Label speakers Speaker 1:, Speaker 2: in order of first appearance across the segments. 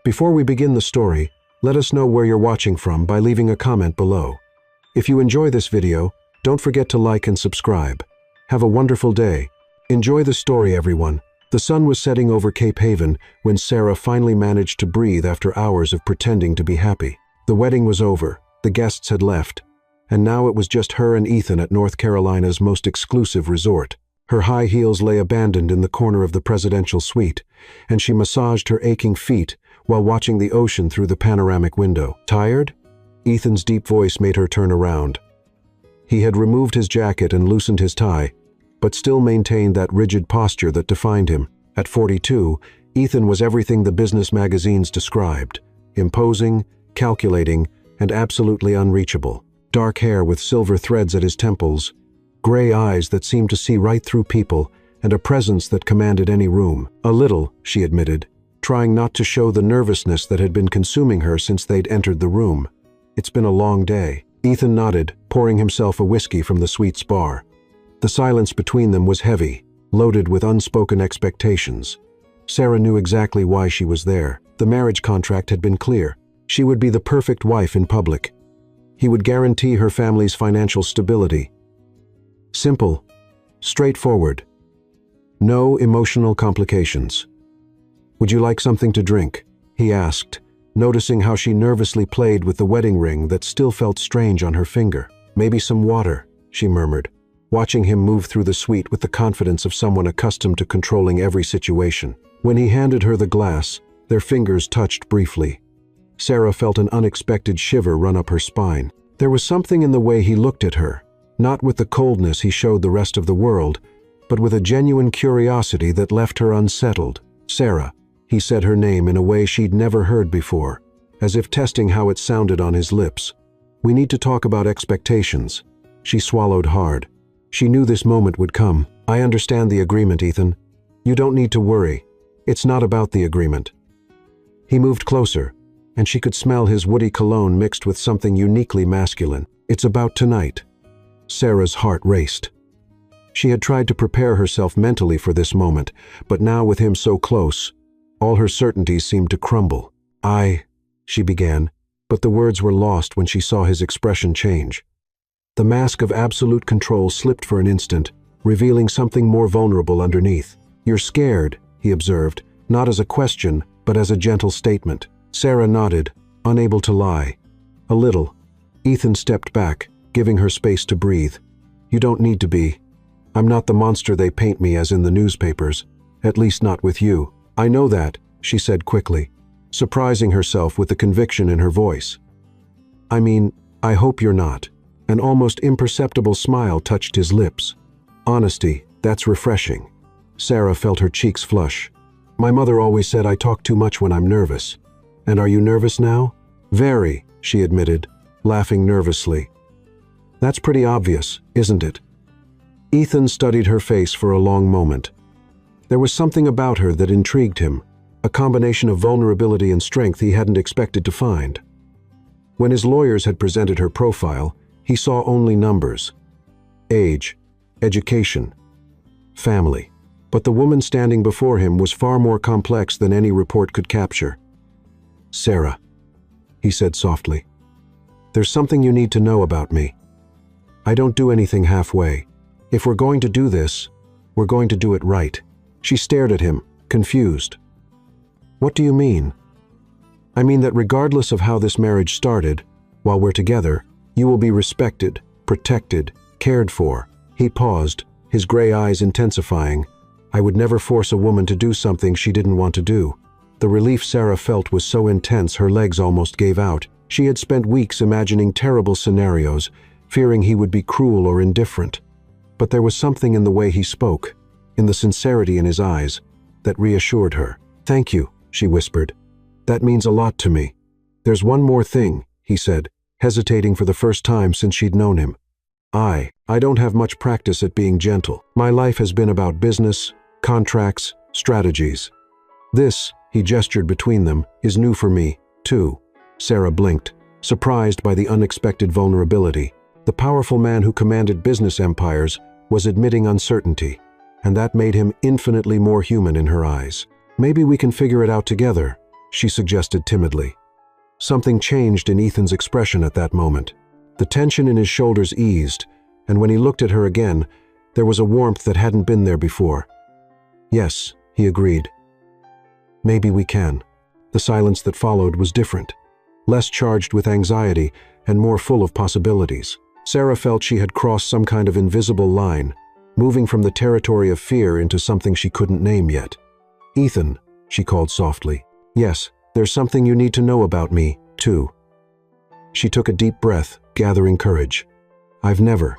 Speaker 1: Before we begin the story, let us know where you're watching from by leaving a comment below. If you enjoy this video, don't forget to like and subscribe. Have a wonderful day. Enjoy the story, everyone. The sun was setting over Cape Haven when Sarah finally managed to breathe after hours of pretending to be happy. The wedding was over, the guests had left, and now it was just her and Ethan at North Carolina's most exclusive resort. Her high heels lay abandoned in the corner of the presidential suite, and she massaged her aching feet while watching the ocean through the panoramic window. Tired? Ethan's deep voice made her turn around. He had removed his jacket and loosened his tie, but still maintained that rigid posture that defined him. At 42, Ethan was everything the business magazines described: imposing, calculating, and absolutely unreachable. Dark hair with silver threads at his temples, gray eyes that seemed to see right through people, and a presence that commanded any room. A little, she admitted, trying not to show the nervousness that had been consuming her since they'd entered the room. It's been a long day. Ethan nodded, pouring himself a whiskey from the suite's bar. The silence between them was heavy, loaded with unspoken expectations. Sarah knew exactly why she was there. The marriage contract had been clear. She would be the perfect wife in public. He would guarantee her family's financial stability. Simple, straightforward. No emotional complications. "Would you like something to drink?" he asked, noticing how she nervously played with the wedding ring that still felt strange on her finger. "Maybe some water," she murmured, watching him move through the suite with the confidence of someone accustomed to controlling every situation. When he handed her the glass, their fingers touched briefly. Sarah felt an unexpected shiver run up her spine. There was something in the way he looked at her, not with the coldness he showed the rest of the world, but with a genuine curiosity that left her unsettled. "Sarah," he said her name in a way she'd never heard before, as if testing how it sounded on his lips. "We need to talk about expectations." She swallowed hard. She knew this moment would come. "I understand the agreement, Ethan. You don't need to worry. It's not about the agreement." He moved closer, and she could smell his woody cologne mixed with something uniquely masculine. "It's about tonight." Sarah's heart raced. She had tried to prepare herself mentally for this moment, but now with him so close, all her certainties seemed to crumble. She began, but the words were lost when she saw his expression change. The mask of absolute control slipped for an instant, revealing something more vulnerable underneath. "You're scared," he observed, not as a question, but as a gentle statement. Sarah nodded, unable to lie. "A little." Ethan stepped back, giving her space to breathe. "You don't need to be. I'm not the monster they paint me as in the newspapers, at least not with you." "I know that," she said quickly, surprising herself with the conviction in her voice. "I mean, I hope you're not." An almost imperceptible smile touched his lips. "Honesty, that's refreshing." Sarah felt her cheeks flush. "My mother always said I talk too much when I'm nervous. And are you nervous now?" "Very," she admitted, laughing nervously. "That's pretty obvious, isn't it?" Ethan studied her face for a long moment. There was something about her that intrigued him, a combination of vulnerability and strength he hadn't expected to find. When his lawyers had presented her profile, he saw only numbers: age, education, family. But the woman standing before him was far more complex than any report could capture. "Sarah," he said softly, "there's something you need to know about me. I don't do anything halfway. If we're going to do this, we're going to do it right." She stared at him, confused. "What do you mean?" "I mean that regardless of how this marriage started, while we're together, you will be respected, protected, cared for." He paused, his gray eyes intensifying. "I would never force a woman to do something she didn't want to do." The relief Sarah felt was so intense her legs almost gave out. She had spent weeks imagining terrible scenarios, fearing he would be cruel or indifferent. But there was something in the way he spoke, in the sincerity in his eyes, that reassured her. "Thank you," she whispered. "That means a lot to me." "There's one more thing," he said, hesitating for the first time since she'd known him. I don't have much practice at being gentle. My life has been about business, contracts, strategies. This," he gestured between them, "is new for me, too." Sarah blinked, surprised by the unexpected vulnerability. The powerful man who commanded business empires was admitting uncertainty, and that made him infinitely more human in her eyes. "Maybe we can figure it out together," she suggested timidly. Something changed in Ethan's expression at that moment. The tension in his shoulders eased, and when he looked at her again, there was a warmth that hadn't been there before. "Yes," he agreed. "Maybe we can." The silence that followed was different, less charged with anxiety and more full of possibilities. Sarah felt she had crossed some kind of invisible line, moving from the territory of fear into something she couldn't name yet. "Ethan," she called softly. "Yes, there's something you need to know about me, too." She took a deep breath, gathering courage. I've never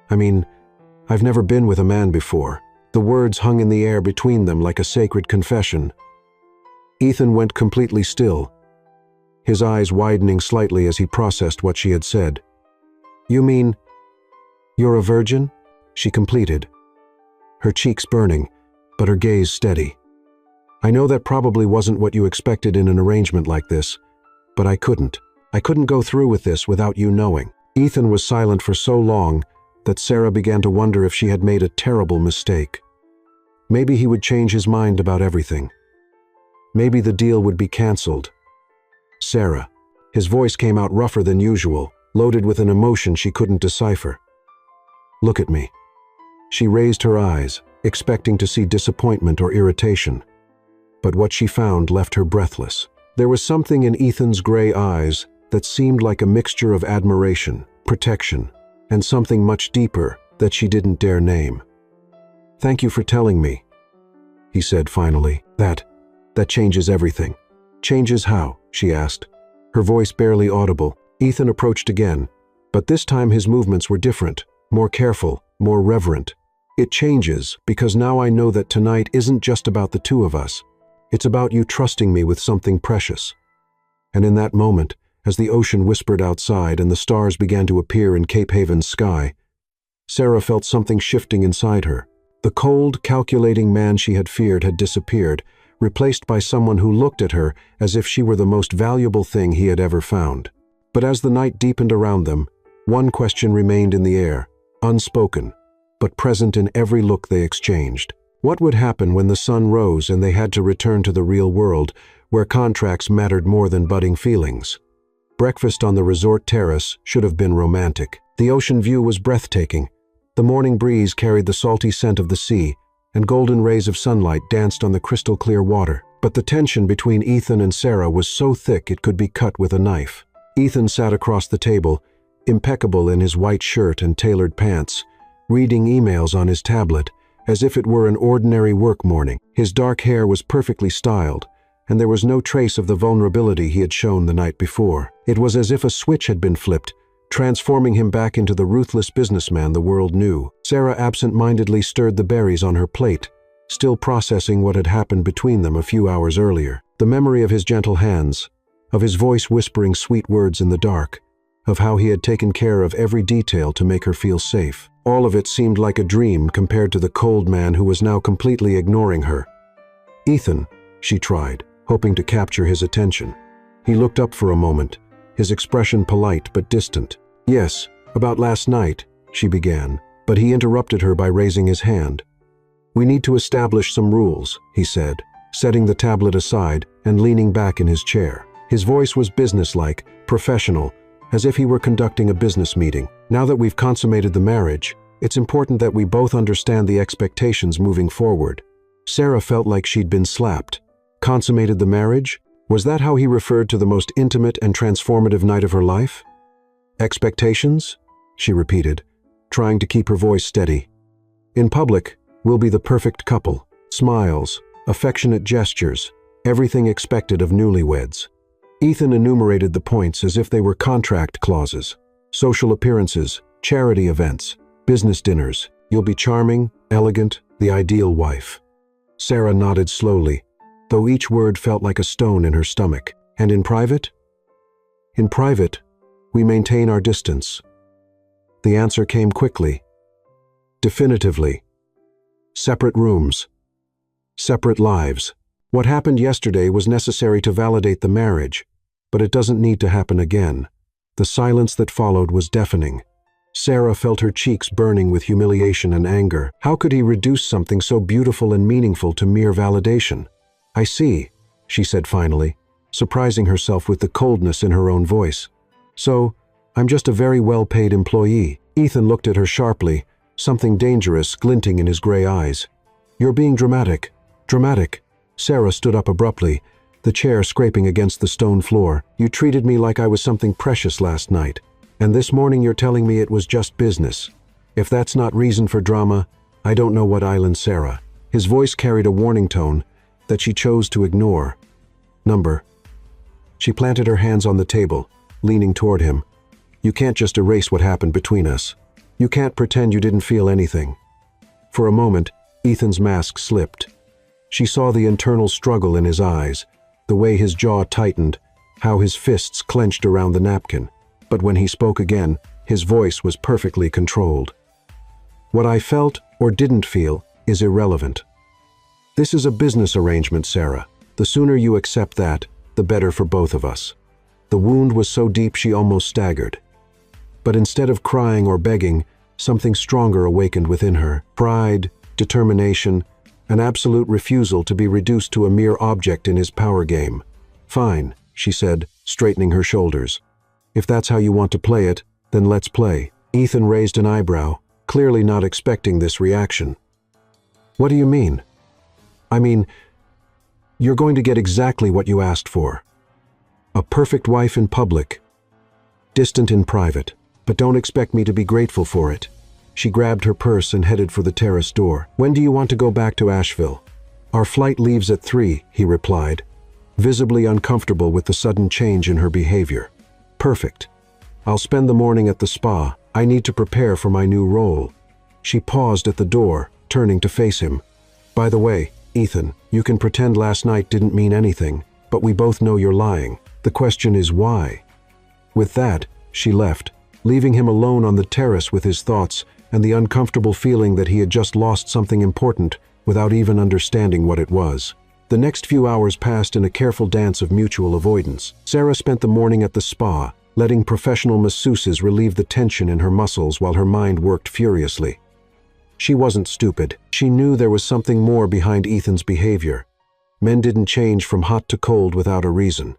Speaker 1: been with a man before." The words hung in the air between them like a sacred confession. Ethan went completely still, his eyes widening slightly as he processed what she had said. "You mean, you're a virgin?" she completed, her cheeks burning, but her gaze steady. "I know that probably wasn't what you expected in an arrangement like this, but I couldn't go through with this without you knowing." Ethan was silent for so long that Sarah began to wonder if she had made a terrible mistake. Maybe he would change his mind about everything. Maybe the deal would be cancelled. "Sarah." His voice came out rougher than usual, loaded with an emotion she couldn't decipher. "Look at me." She raised her eyes, expecting to see disappointment or irritation. But what she found left her breathless. There was something in Ethan's gray eyes that seemed like a mixture of admiration, protection, and something much deeper that she didn't dare name. "Thank you for telling me," he said finally. That changes everything." "Changes how?" she asked, her voice barely audible. Ethan approached again, but this time his movements were different, more careful, more reverent. "It changes because now I know that tonight isn't just about the two of us. It's about you trusting me with something precious." And in that moment, as the ocean whispered outside and the stars began to appear in Cape Haven's sky, Sarah felt something shifting inside her. The cold, calculating man she had feared had disappeared, replaced by someone who looked at her as if she were the most valuable thing he had ever found. But as the night deepened around them, one question remained in the air, unspoken, but present in every look they exchanged. What would happen when the sun rose and they had to return to the real world, where contracts mattered more than budding feelings? Breakfast on the resort terrace should have been romantic. The ocean view was breathtaking. The morning breeze carried the salty scent of the sea, and golden rays of sunlight danced on the crystal-clear water. But the tension between Ethan and Sarah was so thick it could be cut with a knife. Ethan sat across the table, impeccable in his white shirt and tailored pants, reading emails on his tablet, as if it were an ordinary work morning. His dark hair was perfectly styled, and there was no trace of the vulnerability he had shown the night before. It was as if a switch had been flipped, transforming him back into the ruthless businessman the world knew. Sarah absent-mindedly stirred the berries on her plate, still processing what had happened between them a few hours earlier. The memory of his gentle hands, of his voice whispering sweet words in the dark, of how he had taken care of every detail to make her feel safe. All of it seemed like a dream compared to the cold man who was now completely ignoring her. "Ethan," she tried, hoping to capture his attention. He looked up for a moment, his expression polite but distant. "Yes, about last night," she began, but he interrupted her by raising his hand. "We need to establish some rules," he said, setting the tablet aside and leaning back in his chair. His voice was businesslike, professional, as if he were conducting a business meeting. "Now that we've consummated the marriage, it's important that we both understand the expectations moving forward." Sarah felt like she'd been slapped. Consummated the marriage? Was that how he referred to the most intimate and transformative night of her life? "Expectations?" she repeated, trying to keep her voice steady. "In public, we'll be the perfect couple. Smiles, affectionate gestures, everything expected of newlyweds." Ethan enumerated the points as if they were contract clauses. Social appearances, charity events, business dinners. "You'll be charming, elegant, the ideal wife." Sarah nodded slowly, though each word felt like a stone in her stomach. "And in private?" "In private, we maintain our distance." The answer came quickly, definitively. Separate rooms, separate lives. What happened yesterday was necessary to validate the marriage, but it doesn't need to happen again. The silence that followed was deafening. Sarah felt her cheeks burning with humiliation and anger. How could he reduce something so beautiful and meaningful to mere validation? "I see," she said finally, surprising herself with the coldness in her own voice. So, I'm just a very well-paid employee. Ethan looked at her sharply, something dangerous glinting in his gray eyes. You're being dramatic. Dramatic. Sarah stood up abruptly, the chair scraping against the stone floor. You treated me like I was something precious last night, and this morning you're telling me it was just business. If that's not reason for drama, I don't know what island. Sarah. His voice carried a warning tone that she chose to ignore. Number. She planted her hands on the table, leaning toward him. You can't just erase what happened between us. You can't pretend you didn't feel anything. For a moment, Ethan's mask slipped. She saw the internal struggle in his eyes, the way his jaw tightened, how his fists clenched around the napkin. But when he spoke again, his voice was perfectly controlled. What I felt or didn't feel is irrelevant. This is a business arrangement, Sarah. The sooner you accept that, the better for both of us. The wound was so deep she almost staggered. But instead of crying or begging, something stronger awakened within her. Pride, determination, an absolute refusal to be reduced to a mere object in his power game. Fine, she said, straightening her shoulders. If that's how you want to play it, then let's play. Ethan raised an eyebrow, clearly not expecting this reaction. What do you mean? I mean, you're going to get exactly what you asked for. A perfect wife in public, distant in private, but don't expect me to be grateful for it. She grabbed her purse and headed for the terrace door. When do you want to go back to Asheville? Our flight leaves at 3, he replied, visibly uncomfortable with the sudden change in her behavior. Perfect. I'll spend the morning at the spa. I need to prepare for my new role. She paused at the door, turning to face him. By the way, Ethan, you can pretend last night didn't mean anything, but we both know you're lying. The question is why? With that, she left, leaving him alone on the terrace with his thoughts and the uncomfortable feeling that he had just lost something important without even understanding what it was. The next few hours passed in a careful dance of mutual avoidance. Sarah spent the morning at the spa, letting professional masseuses relieve the tension in her muscles while her mind worked furiously. She wasn't stupid. She knew there was something more behind Ethan's behavior. Men didn't change from hot to cold without a reason.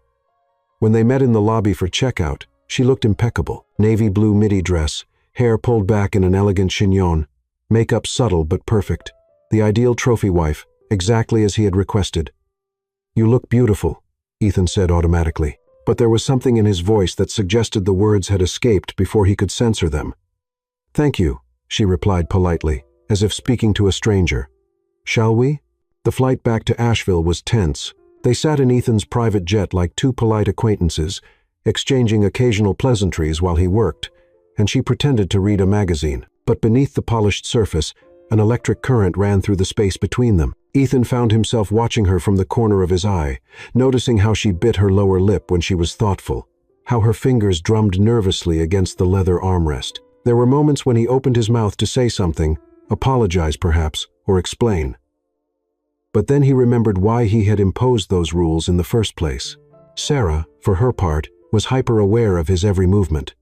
Speaker 1: When they met in the lobby for checkout, she looked impeccable. Navy blue midi dress, hair pulled back in an elegant chignon, makeup subtle but perfect. The ideal trophy wife, exactly as he had requested. You look beautiful, Ethan said automatically, but there was something in his voice that suggested the words had escaped before he could censor them. Thank you, she replied politely, as if speaking to a stranger. Shall we? The flight back to Asheville was tense. They sat in Ethan's private jet like two polite acquaintances, exchanging occasional pleasantries while he worked, and she pretended to read a magazine. But beneath the polished surface, an electric current ran through the space between them. Ethan found himself watching her from the corner of his eye, noticing how she bit her lower lip when she was thoughtful, how her fingers drummed nervously against the leather armrest. There were moments when he opened his mouth to say something, apologize perhaps, or explain. But then he remembered why he had imposed those rules in the first place. Sarah, for her part, was hyper-aware of his every movement.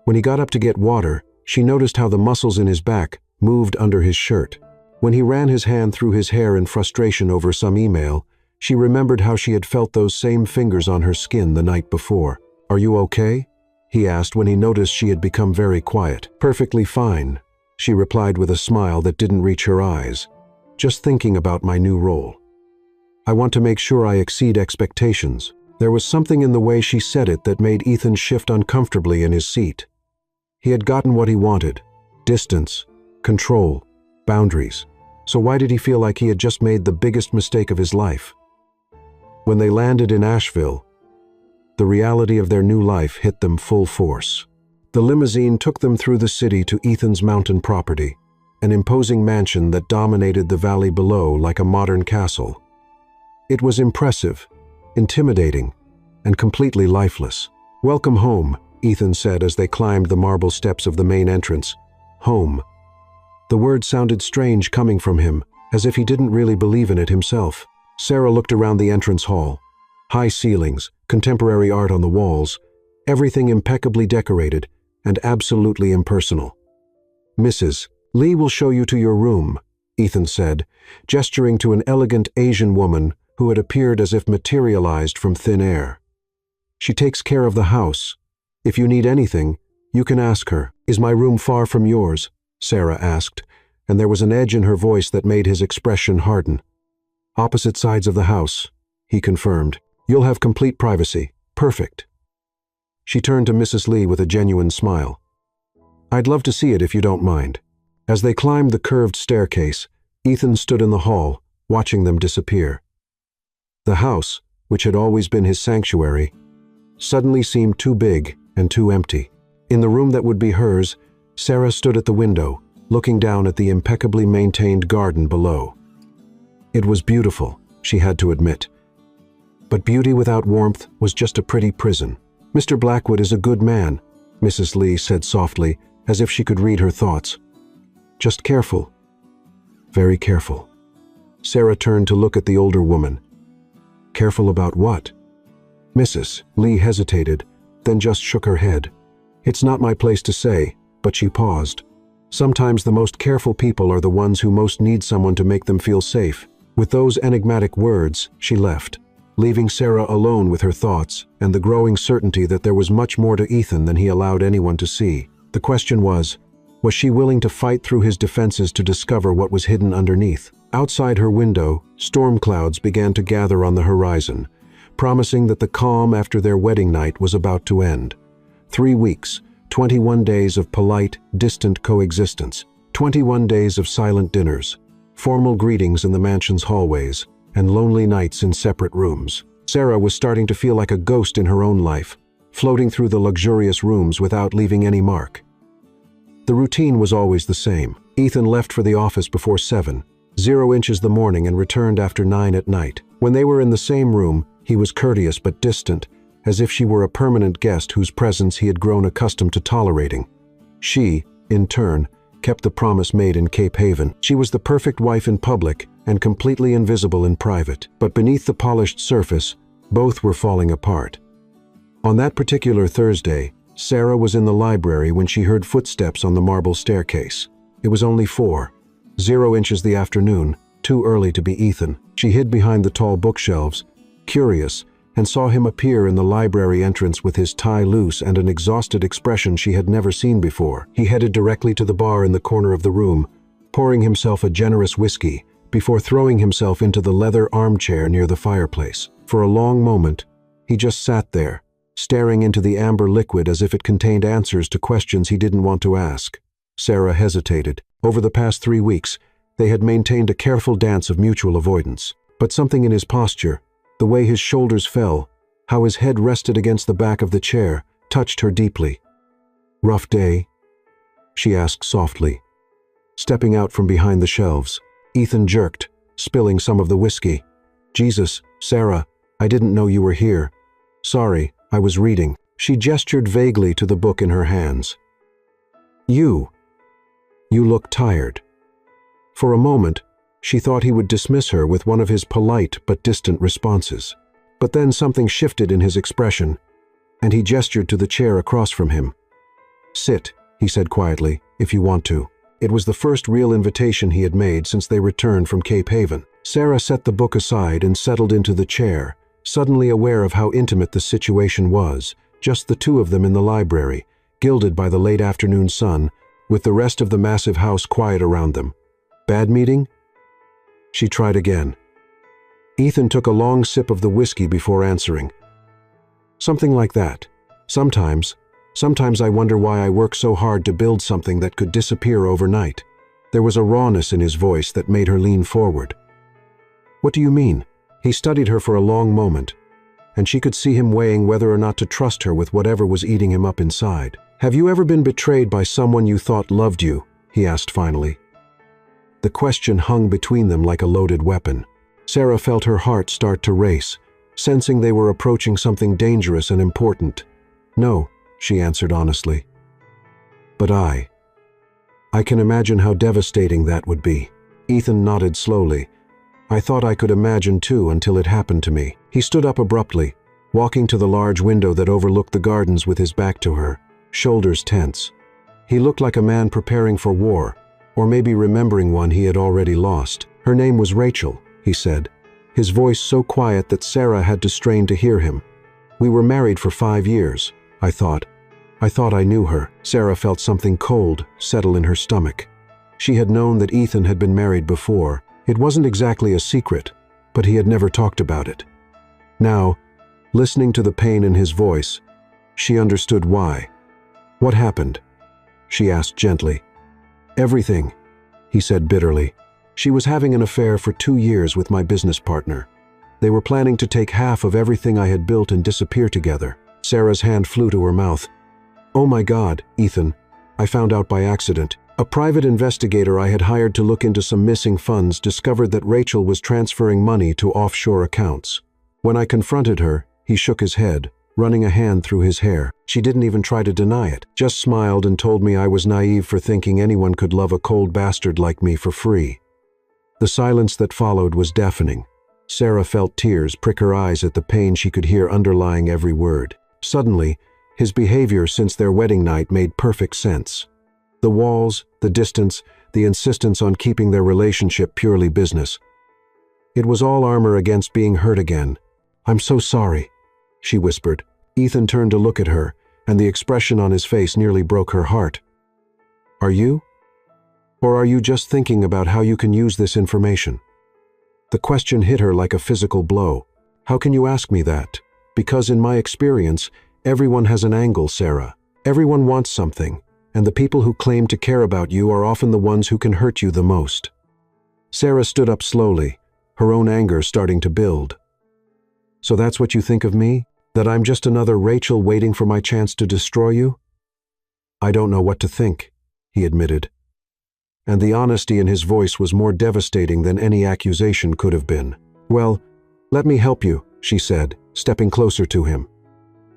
Speaker 1: When he got up to get water, she noticed how the muscles in his back moved under his shirt. When he ran his hand through his hair in frustration over some email, she remembered how she had felt those same fingers on her skin the night before. Are you okay? He asked when he noticed she had become very quiet. Perfectly fine, she replied with a smile that didn't reach her eyes. Just thinking about my new role. I want to make sure I exceed expectations. There was something in the way she said it that made Ethan shift uncomfortably in his seat. He had gotten what he wanted. Distance, control, boundaries. So why did he feel like he had just made the biggest mistake of his life? When they landed in Asheville, the reality of their new life hit them full force. The limousine took them through the city to Ethan's mountain property, an imposing mansion that dominated the valley below like a modern castle. It was impressive, intimidating, and completely lifeless. Welcome home, Ethan said as they climbed the marble steps of the main entrance. Home. The word sounded strange coming from him, as if he didn't really believe in it himself. Sarah looked around the entrance hall. High ceilings, contemporary art on the walls, everything impeccably decorated and absolutely impersonal. Mrs. Lee will show you to your room, Ethan said, gesturing to an elegant Asian woman who had appeared as if materialized from thin air. "She takes care of the house. If you need anything, you can ask her." "Is my room far from yours?" Sarah asked, and there was an edge in her voice that made his expression harden. "Opposite sides of the house," he confirmed. "You'll have complete privacy. Perfect." She turned to Mrs. Lee with a genuine smile. "I'd love to see it if you don't mind." As they climbed the curved staircase, Ethan stood in the hall, watching them disappear. The house, which had always been his sanctuary, suddenly seemed too big and too empty. In the room that would be hers, Sarah stood at the window, looking down at the impeccably maintained garden below. It was beautiful, she had to admit. But beauty without warmth was just a pretty prison. "Mr. Blackwood is a good man," Mrs. Lee said softly, as if she could read her thoughts. "Just careful. Very careful." Sarah turned to look at the older woman. "Careful about what?" Mrs. Lee hesitated, then just shook her head. "It's not my place to say," but she paused. "Sometimes the most careful people are the ones who most need someone to make them feel safe." With those enigmatic words, she left, leaving Sarah alone with her thoughts and the growing certainty that there was much more to Ethan than he allowed anyone to see. The question was she willing to fight through his defenses to discover what was hidden underneath? Outside her window, storm clouds began to gather on the horizon, promising that the calm after their wedding night was about to end. 3 weeks, 21 days of polite, distant coexistence, 21 days of silent dinners, formal greetings in the mansion's hallways, and lonely nights in separate rooms. Sarah was starting to feel like a ghost in her own life, floating through the luxurious rooms without leaving any mark. The routine was always the same. Ethan left for the office before 7, 0 inches the morning, and returned after 9 at night. When they were in the same room, he was courteous but distant, as if she were a permanent guest whose presence he had grown accustomed to tolerating. She, in turn, kept the promise made in Cape Haven. She was the perfect wife in public and completely invisible in private. But beneath the polished surface, both were falling apart. On that particular Thursday, Sarah was in the library when she heard footsteps on the marble staircase. It was only 4, 0 inches the afternoon, too early to be Ethan. She hid behind the tall bookshelves, curious, and saw him appear in the library entrance with his tie loose and an exhausted expression she had never seen before. He headed directly to the bar in the corner of the room, pouring himself a generous whiskey, before throwing himself into the leather armchair near the fireplace. For a long moment, he just sat there, staring into the amber liquid as if it contained answers to questions he didn't want to ask. Sarah hesitated. Over the past 3 weeks, they had maintained a careful dance of mutual avoidance. But something in his posture, the way his shoulders fell, how his head rested against the back of the chair, touched her deeply. "Rough day?" she asked softly. Stepping out from behind the shelves, Ethan jerked, spilling some of the whiskey. "Jesus, Sarah, I didn't know you were here. Sorry, I was reading." She gestured vaguely to the book in her hands. You look tired." For a moment, she thought he would dismiss her with one of his polite but distant responses. But then something shifted in his expression, and he gestured to the chair across from him. "Sit," he said quietly, "if you want to." It was the first real invitation he had made since they returned from Cape Haven. Sarah set the book aside and settled into the chair, suddenly aware of how intimate the situation was, just the two of them in the library, gilded by the late afternoon sun, with the rest of the massive house quiet around them. "Bad meeting?" She tried again. Ethan took a long sip of the whiskey before answering. "Something like that. Sometimes I wonder why I work so hard to build something that could disappear overnight." There was a rawness in his voice that made her lean forward. "What do you mean?" He studied her for a long moment, and she could see him weighing whether or not to trust her with whatever was eating him up inside. "Have you ever been betrayed by someone you thought loved you?" he asked finally. The question hung between them like a loaded weapon. Sarah felt her heart start to race, sensing they were approaching something dangerous and important. "No," she answered honestly. "But I can imagine how devastating that would be." Ethan nodded slowly. "I thought I could imagine too until it happened to me." He stood up abruptly, walking to the large window that overlooked the gardens with his back to her, shoulders tense. He looked like a man preparing for war, or maybe remembering one he had already lost. "Her name was Rachel," he said, his voice so quiet that Sarah had to strain to hear him. "We were married for 5 years, I thought. I thought I knew her." Sarah felt something cold settle in her stomach. She had known that Ethan had been married before. It wasn't exactly a secret, but he had never talked about it. Now, listening to the pain in his voice, she understood why. "What happened?" she asked gently. "Everything," he said bitterly. "She was having an affair for 2 years with my business partner. They were planning to take half of everything I had built and disappear together." Sarah's hand flew to her mouth. "Oh my God, Ethan, I found out by accident. A private investigator I had hired to look into some missing funds discovered that Rachel was transferring money to offshore accounts. When I confronted her, he shook his head, running a hand through his hair. She didn't even try to deny it, just smiled and told me I was naive for thinking anyone could love a cold bastard like me for free." The silence that followed was deafening. Sarah felt tears prick her eyes at the pain she could hear underlying every word. Suddenly, his behavior since their wedding night made perfect sense. The walls, the distance, the insistence on keeping their relationship purely business. It was all armor against being hurt again. "I'm so sorry," she whispered. Ethan turned to look at her, and the expression on his face nearly broke her heart. "Are you? Or are you just thinking about how you can use this information?" The question hit her like a physical blow. "How can you ask me that?" "Because in my experience, everyone has an angle, Sarah. Everyone wants something, and the people who claim to care about you are often the ones who can hurt you the most." Sarah stood up slowly, her own anger starting to build. "So that's what you think of me? That I'm just another Rachel waiting for my chance to destroy you?" "I don't know what to think," he admitted. And the honesty in his voice was more devastating than any accusation could have been. "Well, let me help you," she said, stepping closer to him.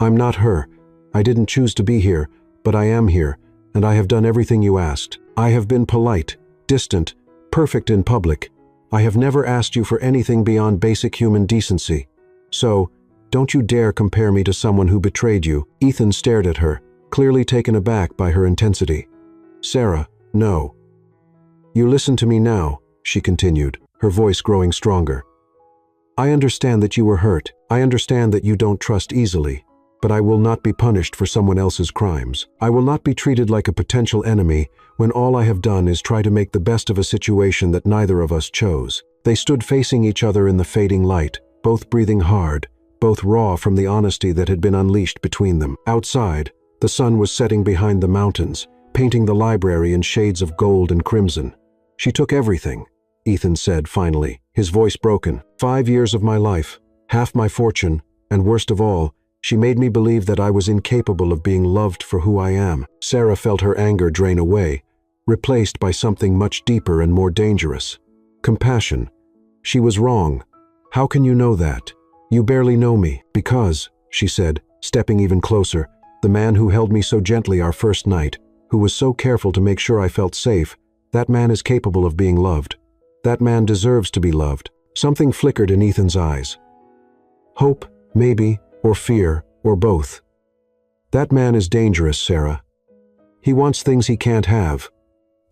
Speaker 1: "I'm not her. I didn't choose to be here, but I am here, and I have done everything you asked. I have been polite, distant, perfect in public. I have never asked you for anything beyond basic human decency. So, don't you dare compare me to someone who betrayed you." Ethan stared at her, clearly taken aback by her intensity. "Sarah, no." "You listen to me now," she continued, her voice growing stronger. "I understand that you were hurt. I understand that you don't trust easily. But I will not be punished for someone else's crimes. I will not be treated like a potential enemy when all I have done is try to make the best of a situation that neither of us chose." They stood facing each other in the fading light, both breathing hard, both raw from the honesty that had been unleashed between them. Outside, the sun was setting behind the mountains, painting the library in shades of gold and crimson. "She took everything," Ethan said finally, his voice broken. 5 years of my life, half my fortune, and worst of all, she made me believe that I was incapable of being loved for who I am." Sarah felt her anger drain away, replaced by something much deeper and more dangerous. Compassion. "She was wrong. How can you know that? You barely know me." "Because," she said, stepping even closer, "the man who held me so gently our first night, who was so careful to make sure I felt safe, that man is capable of being loved. That man deserves to be loved." Something flickered in Ethan's eyes. "Hope, maybe, or fear, or both. That man is dangerous, Sarah. He wants things he can't have."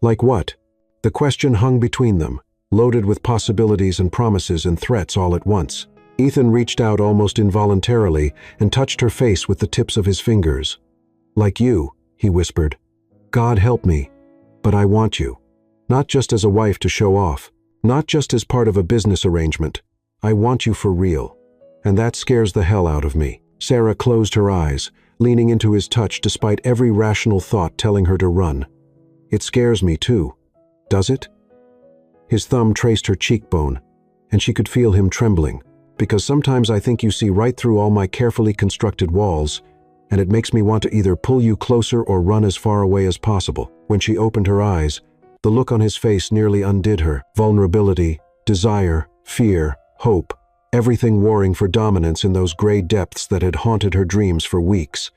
Speaker 1: "Like what?" The question hung between them, loaded with possibilities and promises and threats all at once. Ethan reached out almost involuntarily and touched her face with the tips of his fingers. "Like you," he whispered. "God help me, but I want you. Not just as a wife to show off, not just as part of a business arrangement. I want you for real. And that scares the hell out of me." Sarah closed her eyes, leaning into his touch despite every rational thought telling her to run. "It scares me too. Does it?" His thumb traced her cheekbone, and she could feel him trembling. "Because sometimes I think you see right through all my carefully constructed walls, and it makes me want to either pull you closer or run as far away as possible." When she opened her eyes, the look on his face nearly undid her. Vulnerability, desire, fear, hope. Everything warring for dominance in those gray depths that had haunted her dreams for weeks.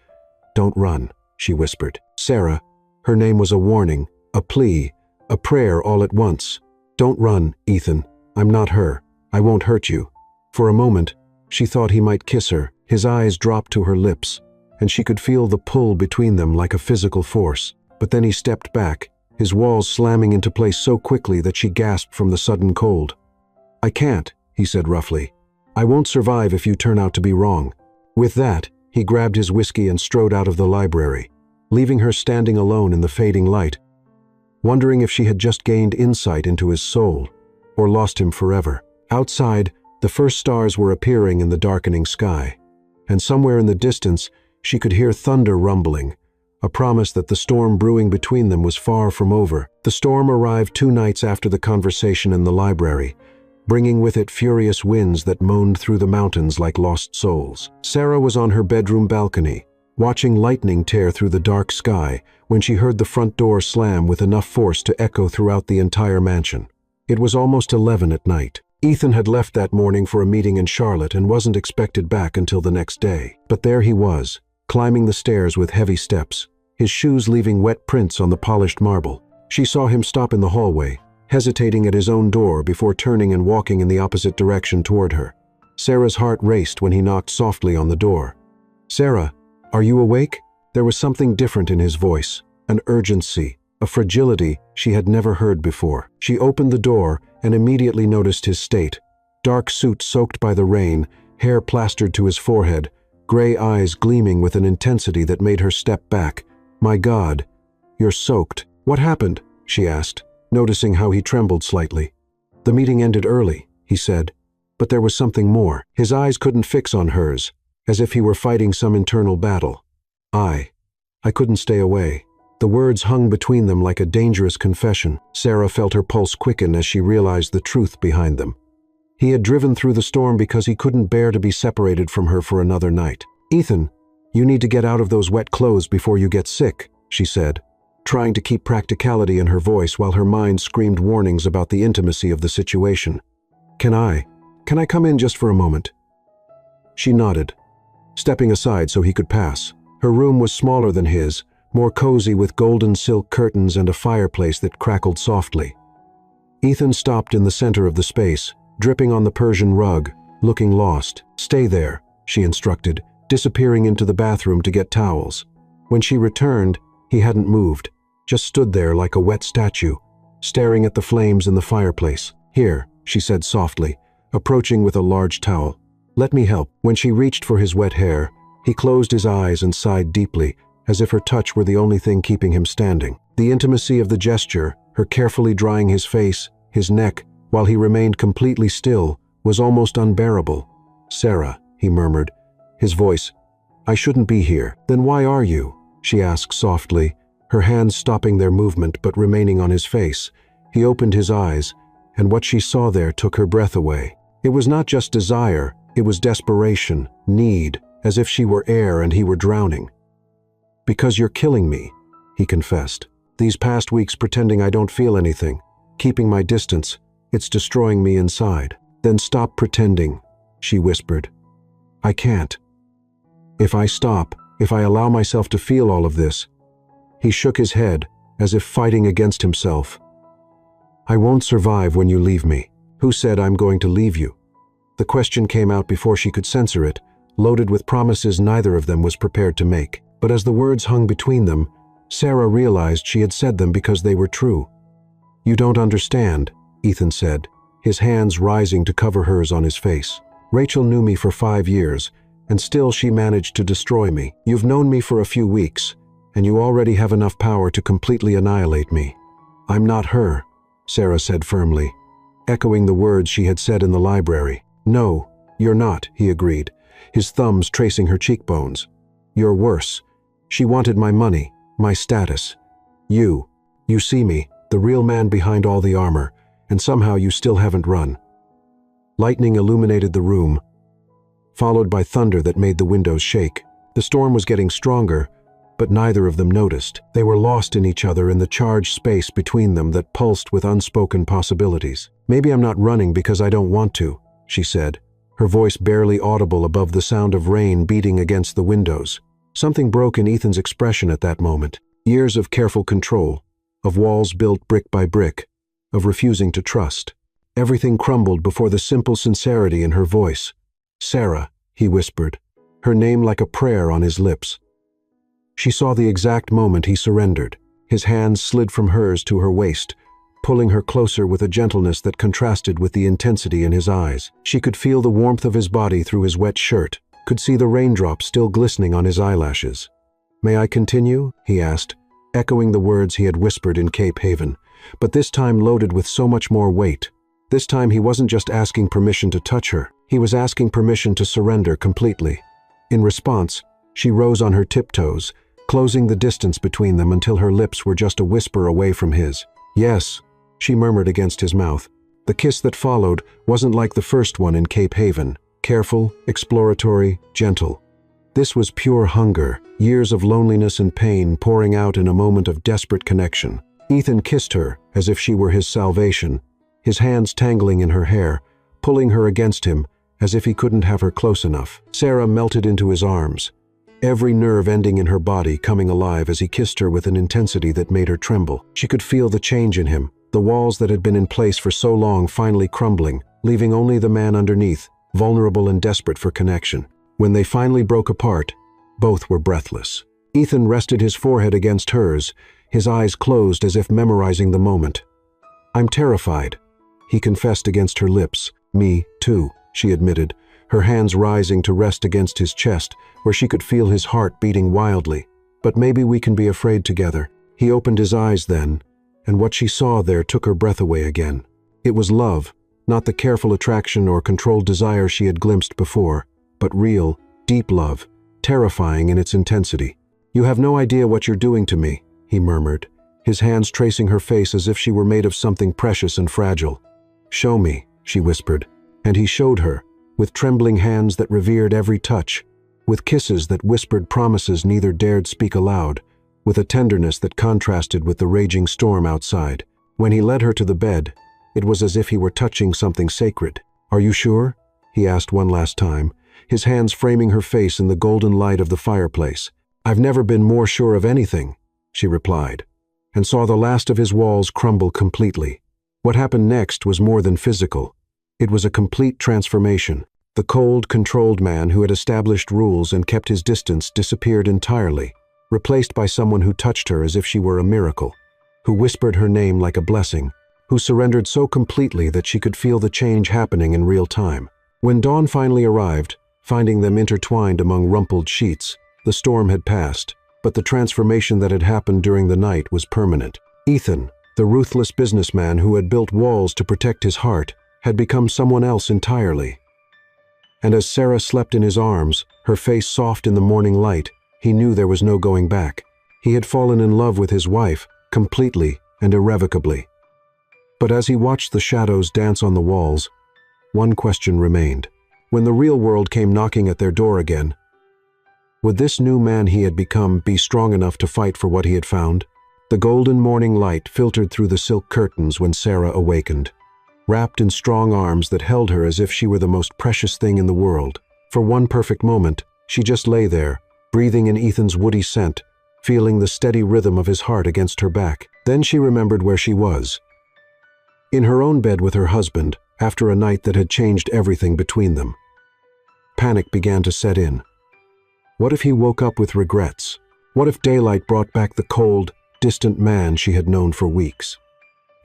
Speaker 1: "Don't run," she whispered. "Sarah," her name was a warning, a plea, a prayer all at once. "Don't run, Ethan. I'm not her. I won't hurt you." For a moment, she thought he might kiss her. His eyes dropped to her lips, and she could feel the pull between them like a physical force. But then he stepped back, his walls slamming into place so quickly that she gasped from the sudden cold. "I can't," he said roughly. "I won't survive if you turn out to be wrong." With that, he grabbed his whiskey and strode out of the library, leaving her standing alone in the fading light, wondering if she had just gained insight into his soul, or lost him forever. Outside, the first stars were appearing in the darkening sky, and somewhere in the distance she could hear thunder rumbling, a promise that the storm brewing between them was far from over. The storm arrived 2 nights after the conversation in the library, bringing with it furious winds that moaned through the mountains like lost souls. Sarah was on her bedroom balcony, watching lightning tear through the dark sky, when she heard the front door slam with enough force to echo throughout the entire mansion. It was almost 11 at night. Ethan had left that morning for a meeting in Charlotte and wasn't expected back until the next day. But there he was, climbing the stairs with heavy steps, his shoes leaving wet prints on the polished marble. She saw him stop in the hallway, hesitating at his own door before turning and walking in the opposite direction toward her. Sarah's heart raced when he knocked softly on the door. "Sarah, are you awake?" There was something different in his voice, an urgency, a fragility she had never heard before. She opened the door and immediately noticed his state. Dark suit soaked by the rain, hair plastered to his forehead, gray eyes gleaming with an intensity that made her step back. "My God, you're soaked. What happened?" she asked, noticing how he trembled slightly. "The meeting ended early," he said, but there was something more. His eyes couldn't fix on hers, as if he were fighting some internal battle. I couldn't stay away." The words hung between them like a dangerous confession. Sarah felt her pulse quicken as she realized the truth behind them. He had driven through the storm because he couldn't bear to be separated from her for another night. "Ethan, you need to get out of those wet clothes before you get sick," she said, trying to keep practicality in her voice while her mind screamed warnings about the intimacy of the situation. Can I come in just for a moment?" She nodded, stepping aside so he could pass. Her room was smaller than his, more cozy with golden silk curtains and a fireplace that crackled softly. Ethan stopped in the center of the space, dripping on the Persian rug, looking lost. "Stay there," she instructed, disappearing into the bathroom to get towels. When she returned, he hadn't moved, just stood there like a wet statue, staring at the flames in the fireplace. "Here," she said softly, approaching with a large towel. "Let me help." When she reached for his wet hair, he closed his eyes and sighed deeply, as if her touch were the only thing keeping him standing. The intimacy of the gesture, her carefully drying his face, his neck, while he remained completely still, was almost unbearable. "Sarah," he murmured, his voice, "I shouldn't be here." "Then why are you?" she asked softly, her hands stopping their movement but remaining on his face. He opened his eyes, and what she saw there took her breath away. It was not just desire, it was desperation, need, as if she were air and he were drowning. "Because you're killing me," he confessed. "These past weeks pretending I don't feel anything, keeping my distance, it's destroying me inside." "Then stop pretending," she whispered. "I can't. If I stop, if I allow myself to feel all of this." He shook his head, as if fighting against himself. "I won't survive when you leave me." "Who said I'm going to leave you?" The question came out before she could censor it, loaded with promises neither of them was prepared to make. But as the words hung between them, Sarah realized she had said them because they were true. "You don't understand," Ethan said, his hands rising to cover hers on his face. "Rachel knew me for 5 years, and still she managed to destroy me. You've known me for a few weeks, and you already have enough power to completely annihilate me." "I'm not her," Sarah said firmly, echoing the words she had said in the library. "No, you're not," he agreed, his thumbs tracing her cheekbones. "You're worse. She wanted my money, my status. You see me, the real man behind all the armor, and somehow you still haven't run." Lightning illuminated the room, followed by thunder that made the windows shake. The storm was getting stronger, but neither of them noticed. They were lost in each other in the charged space between them that pulsed with unspoken possibilities. "Maybe I'm not running because I don't want to," she said, her voice barely audible above the sound of rain beating against the windows. Something broke in Ethan's expression at that moment. Years of careful control, of walls built brick by brick, of refusing to trust. Everything crumbled before the simple sincerity in her voice. "Sarah," he whispered, her name like a prayer on his lips. She saw the exact moment he surrendered. His hands slid from hers to her waist, pulling her closer with a gentleness that contrasted with the intensity in his eyes. She could feel the warmth of his body through his wet shirt, could see the raindrops still glistening on his eyelashes. "May I continue?" he asked, echoing the words he had whispered in Cape Haven, but this time loaded with so much more weight. This time he wasn't just asking permission to touch her, he was asking permission to surrender completely. In response, she rose on her tiptoes, closing the distance between them until her lips were just a whisper away from his. "Yes," she murmured against his mouth. The kiss that followed wasn't like the first one in Cape Haven, careful, exploratory, gentle. This was pure hunger, years of loneliness and pain pouring out in a moment of desperate connection. Ethan kissed her as if she were his salvation, his hands tangling in her hair, pulling her against him as if he couldn't have her close enough. Sarah melted into his arms, every nerve ending in her body coming alive as he kissed her with an intensity that made her tremble. She could feel the change in him, the walls that had been in place for so long finally crumbling, leaving only the man underneath, vulnerable and desperate for connection. When they finally broke apart, both were breathless. Ethan rested his forehead against hers, his eyes closed as if memorizing the moment. "I'm terrified," he confessed against her lips. "Me, too," she admitted, her hands rising to rest against his chest, where she could feel his heart beating wildly. "But maybe we can be afraid together." He opened his eyes then, and what she saw there took her breath away again. It was love, not the careful attraction or controlled desire she had glimpsed before, but real, deep love, terrifying in its intensity. "You have no idea what you're doing to me," he murmured, his hands tracing her face as if she were made of something precious and fragile. "Show me," she whispered, and he showed her, with trembling hands that revered every touch, with kisses that whispered promises neither dared speak aloud, with a tenderness that contrasted with the raging storm outside. When he led her to the bed, it was as if he were touching something sacred. "Are you sure?" he asked one last time, his hands framing her face in the golden light of the fireplace. "I've never been more sure of anything," she replied, and saw the last of his walls crumble completely. What happened next was more than physical. It was a complete transformation. The cold, controlled man who had established rules and kept his distance disappeared entirely, replaced by someone who touched her as if she were a miracle, who whispered her name like a blessing, who surrendered so completely that she could feel the change happening in real time. When dawn finally arrived, finding them intertwined among rumpled sheets, the storm had passed, but the transformation that had happened during the night was permanent. Ethan, the ruthless businessman who had built walls to protect his heart, had become someone else entirely. And as Sarah slept in his arms, her face soft in the morning light, he knew there was no going back. He had fallen in love with his wife, completely and irrevocably. But as he watched the shadows dance on the walls, one question remained. When the real world came knocking at their door again, would this new man he had become be strong enough to fight for what he had found? The golden morning light filtered through the silk curtains when Sarah awakened, wrapped in strong arms that held her as if she were the most precious thing in the world. For one perfect moment, she just lay there, breathing in Ethan's woody scent, feeling the steady rhythm of his heart against her back. Then she remembered where she was. In her own bed with her husband, after a night that had changed everything between them. Panic began to set in. What if he woke up with regrets? What if daylight brought back the cold, distant man she had known for weeks?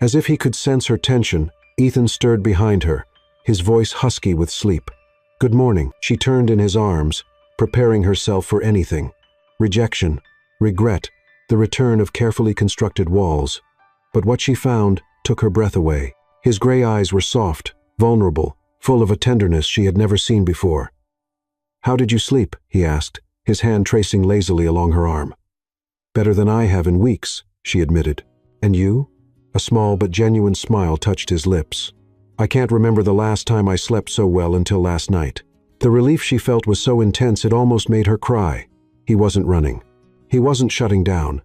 Speaker 1: As if he could sense her tension, Ethan stirred behind her, his voice husky with sleep. "Good morning." She turned in his arms, preparing herself for anything. Rejection, regret, the return of carefully constructed walls. But what she found took her breath away. His gray eyes were soft, vulnerable, full of a tenderness she had never seen before. "How did you sleep?" he asked, his hand tracing lazily along her arm. "Better than I have in weeks," she admitted. "And you?" A small but genuine smile touched his lips. "I can't remember the last time I slept so well until last night." The relief she felt was so intense it almost made her cry. He wasn't running. He wasn't shutting down.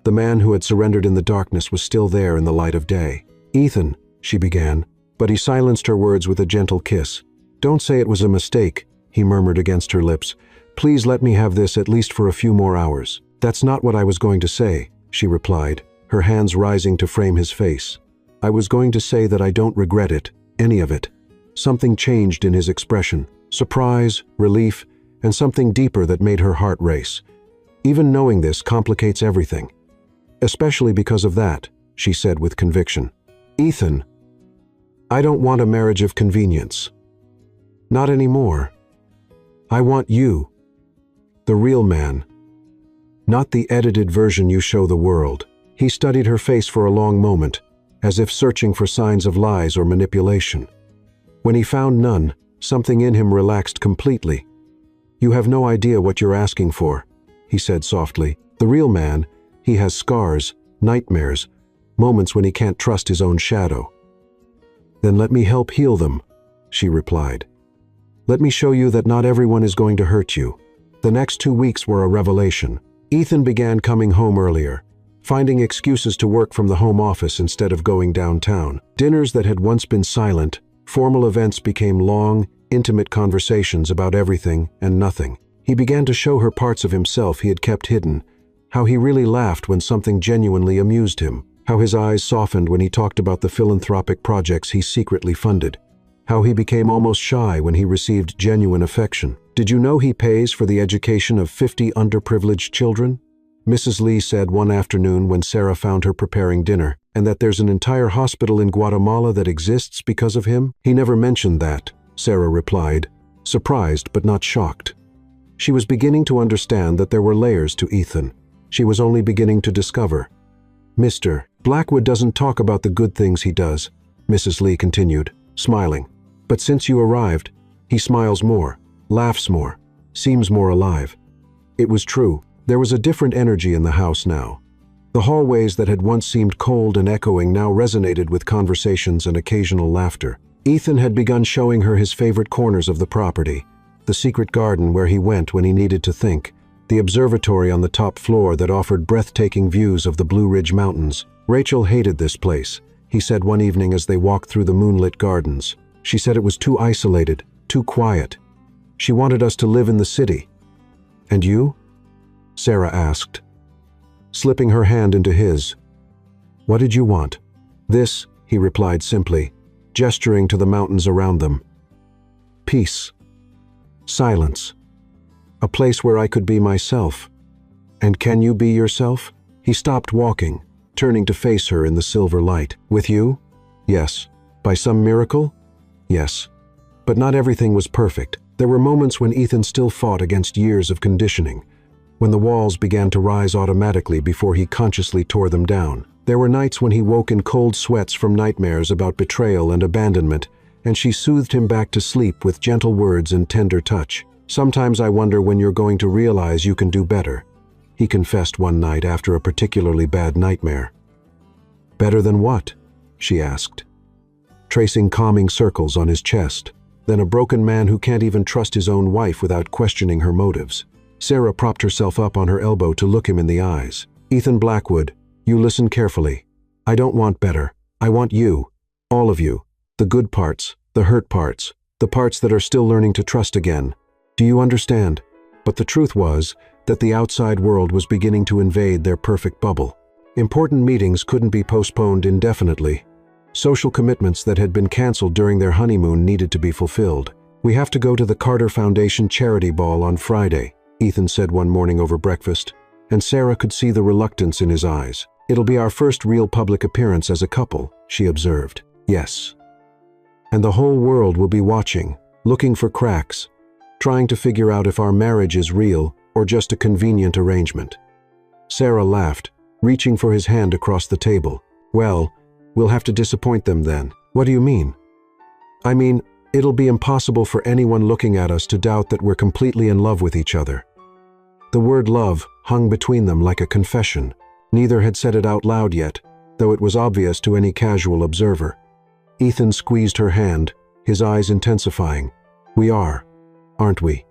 Speaker 1: The man who had surrendered in the darkness was still there in the light of day. "Ethan," she began, but he silenced her words with a gentle kiss. "Don't say it was a mistake," he murmured against her lips. "Please let me have this at least for a few more hours." "That's not what I was going to say," she replied, her hands rising to frame his face. "I was going to say that I don't regret it, any of it." Something changed in his expression, surprise, relief, and something deeper that made her heart race. Even knowing this complicates everything. Especially because of that, she said with conviction. Ethan, I don't want a marriage of convenience. Not anymore. I want you, the real man, not the edited version you show the world. He studied her face for a long moment, as if searching for signs of lies or manipulation. When he found none, something in him relaxed completely. You have no idea what you're asking for, he said softly. The real man, he has scars, nightmares, moments when he can't trust his own shadow. Then let me help heal them, she replied. Let me show you that not everyone is going to hurt you. The next 2 weeks were a revelation. Ethan began coming home earlier, finding excuses to work from the home office instead of going downtown. Dinners that had once been silent, formal events became long, intimate conversations about everything and nothing. He began to show her parts of himself he had kept hidden, how he really laughed when something genuinely amused him, how his eyes softened when he talked about the philanthropic projects he secretly funded, how he became almost shy when he received genuine affection. Did you know he pays for the education of 50 underprivileged children? Mrs. Lee said one afternoon when Sarah found her preparing dinner, and that there's an entire hospital in Guatemala that exists because of him? He never mentioned that, Sarah replied, surprised but not shocked. She was beginning to understand that there were layers to Ethan. She was only beginning to discover. Mr. Blackwood doesn't talk about the good things he does, Mrs. Lee continued, smiling. But since you arrived, he smiles more, laughs more, seems more alive. It was true. There was a different energy in the house now. The hallways that had once seemed cold and echoing now resonated with conversations and occasional laughter. Ethan had begun showing her his favorite corners of the property, the secret garden where he went when he needed to think, the observatory on the top floor that offered breathtaking views of the Blue Ridge Mountains. Rachel hated this place, he said one evening as they walked through the moonlit gardens. She said it was too isolated, too quiet. She wanted us to live in the city. And you? Sarah asked, slipping her hand into his. What did you want? This, he replied simply, gesturing to the mountains around them. Peace. Silence. A place where I could be myself. And can you be yourself? He stopped walking, turning to face her in the silver light. With you? Yes. By some miracle? Yes. But not everything was perfect. There were moments when Ethan still fought against years of conditioning, when the walls began to rise automatically before he consciously tore them down. There were nights when he woke in cold sweats from nightmares about betrayal and abandonment, and she soothed him back to sleep with gentle words and tender touch. Sometimes I wonder when you're going to realize you can do better, he confessed one night after a particularly bad nightmare. Better than what? She asked, tracing calming circles on his chest. Than a broken man who can't even trust his own wife without questioning her motives. Sarah propped herself up on her elbow to look him in the eyes. Ethan Blackwood, you listen carefully. I don't want better. I want you. All of you. The good parts, the hurt parts, the parts that are still learning to trust again. Do you understand? But the truth was that the outside world was beginning to invade their perfect bubble. Important meetings couldn't be postponed indefinitely. Social commitments that had been canceled during their honeymoon needed to be fulfilled. We have to go to the Carter Foundation charity ball on Friday, Ethan said one morning over breakfast, and Sarah could see the reluctance in his eyes. It'll be our first real public appearance as a couple, she observed. Yes. And the whole world will be watching, looking for cracks, trying to figure out if our marriage is real or just a convenient arrangement. Sarah laughed, reaching for his hand across the table. Well, we'll have to disappoint them then. What do you mean? I mean, it'll be impossible for anyone looking at us to doubt that we're completely in love with each other. The word love hung between them like a confession. Neither had said it out loud yet, though it was obvious to any casual observer. Ethan squeezed her hand, his eyes intensifying. We are, aren't we?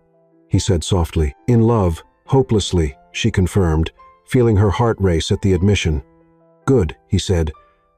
Speaker 1: He said softly. In love, hopelessly, she confirmed, feeling her heart race at the admission. Good, he said,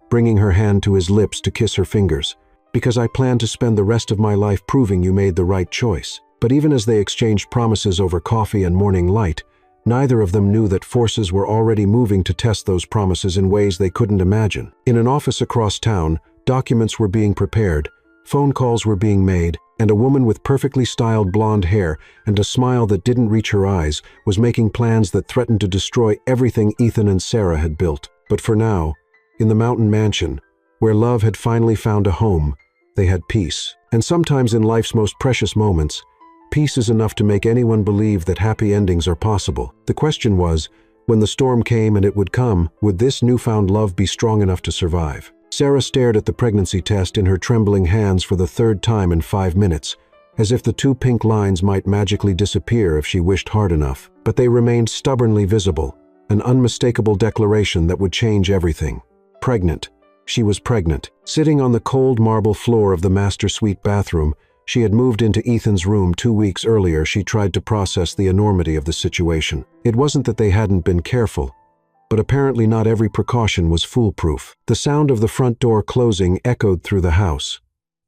Speaker 1: bringing her hand to his lips to kiss her fingers, because I plan to spend the rest of my life proving you made the right choice. But even as they exchanged promises over coffee and morning light, neither of them knew that forces were already moving to test those promises in ways they couldn't imagine. In an office across town, documents were being prepared, phone calls were being made, and a woman with perfectly styled blonde hair and a smile that didn't reach her eyes was making plans that threatened to destroy everything Ethan and Sarah had built. But for now, in the mountain mansion, where love had finally found a home, they had peace. And sometimes in life's most precious moments, peace is enough to make anyone believe that happy endings are possible. The question was, when the storm came and it would come, would this newfound love be strong enough to survive? Sarah stared at the pregnancy test in her trembling hands for the third time in 5 minutes, as if the 2 pink lines might magically disappear if she wished hard enough. But they remained stubbornly visible, an unmistakable declaration that would change everything. Pregnant. She was pregnant. Sitting on the cold marble floor of the master suite bathroom, she had moved into Ethan's room 2 weeks earlier. She tried to process the enormity of the situation. It wasn't that they hadn't been careful, but apparently not every precaution was foolproof. The sound of the front door closing echoed through the house.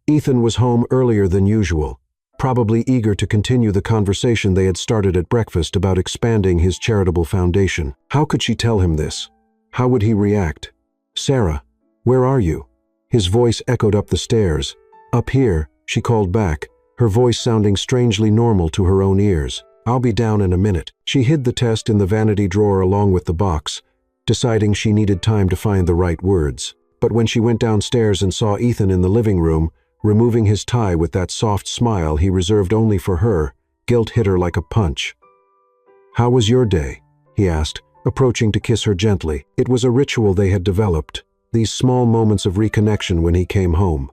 Speaker 1: Ethan was home earlier than usual, probably eager to continue the conversation they had started at breakfast about expanding his charitable foundation. How could she tell him this? How would he react? "Sarah, where are you?" His voice echoed up the stairs. "Up here," she called back, her voice sounding strangely normal to her own ears. "I'll be down in a minute." She hid the test in the vanity drawer along with the box, deciding she needed time to find the right words. But when she went downstairs and saw Ethan in the living room, removing his tie with that soft smile he reserved only for her, guilt hit her like a punch. "How was your day?" he asked, approaching to kiss her gently. It was a ritual they had developed, these small moments of reconnection when he came home.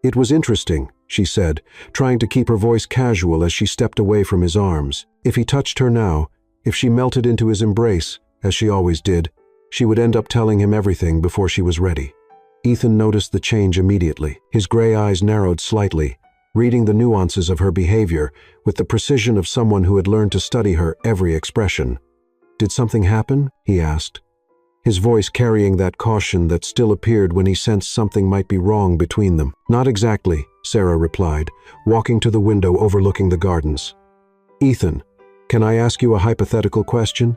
Speaker 1: "It was interesting," she said, trying to keep her voice casual as she stepped away from his arms. If he touched her now, if she melted into his embrace, as she always did, she would end up telling him everything before she was ready. Ethan noticed the change immediately. His gray eyes narrowed slightly, reading the nuances of her behavior with the precision of someone who had learned to study her every expression. "Did something happen?" he asked, his voice carrying that caution that still appeared when he sensed something might be wrong between them. "Not exactly," Sarah replied, walking to the window overlooking the gardens. "Ethan, can I ask you a hypothetical question?"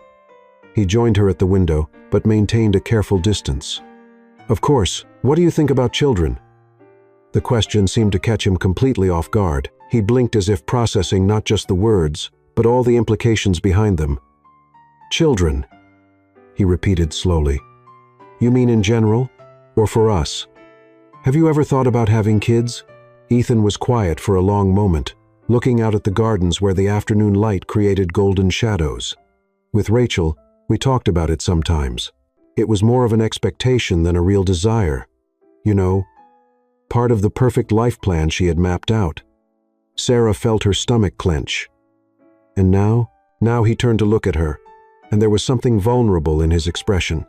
Speaker 1: He joined her at the window, but maintained a careful distance. "Of course. What do you think about children?" The question seemed to catch him completely off guard. He blinked as if processing not just the words, but all the implications behind them. "Children," he repeated slowly. "You mean in general? Or for us? Have you ever thought about having kids?" Ethan was quiet for a long moment, looking out at the gardens where the afternoon light created golden shadows. "With Rachel, we talked about it sometimes. It was more of an expectation than a real desire. You know, part of the perfect life plan she had mapped out." Sarah felt her stomach clench. And now he turned to look at her, and there was something vulnerable in his expression.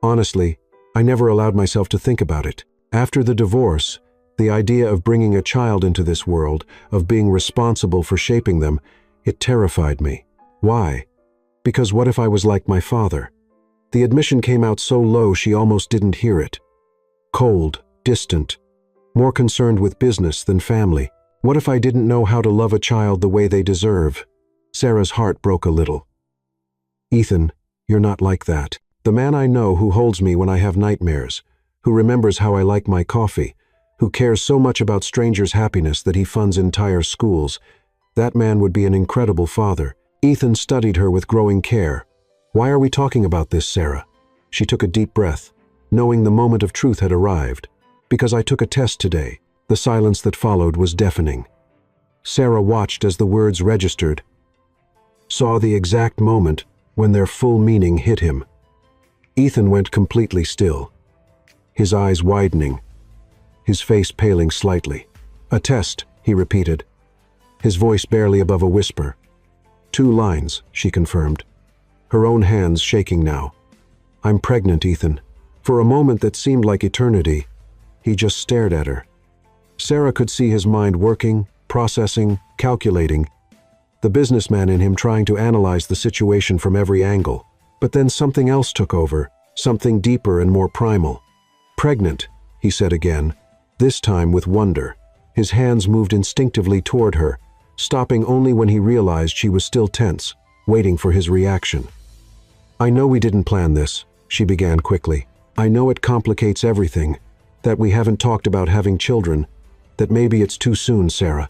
Speaker 1: "Honestly, I never allowed myself to think about it. After the divorce, the idea of bringing a child into this world, of being responsible for shaping them, it terrified me. Why? Because what if I was like my father?" The admission came out so low she almost didn't hear it. Cold, distant, more concerned with business than family. What if I didn't know how to love a child the way they deserve? Sarah's heart broke a little. "Ethan, you're not like that. The man I know who holds me when I have nightmares, who remembers how I like my coffee, who cares so much about strangers' happiness that he funds entire schools, that man would be an incredible father." Ethan studied her with growing care. "Why are we talking about this, Sarah?" She took a deep breath, knowing the moment of truth had arrived. "Because I took a test today." The silence that followed was deafening. Sarah watched as the words registered, saw the exact moment when their full meaning hit him. Ethan went completely still, his eyes widening, his face paling slightly. "A test," he repeated, his voice barely above a whisper. "2 lines," she confirmed, her own hands shaking now. "I'm pregnant, Ethan." For a moment that seemed like eternity, he just stared at her. Sarah could see his mind working, processing, calculating, the businessman in him trying to analyze the situation from every angle. But then something else took over, something deeper and more primal. "Pregnant," he said again, this time with wonder. His hands moved instinctively toward her, stopping only when he realized she was still tense, waiting for his reaction. "I know we didn't plan this," she began quickly. "I know it complicates everything, that we haven't talked about having children, that maybe it's too soon, Sarah."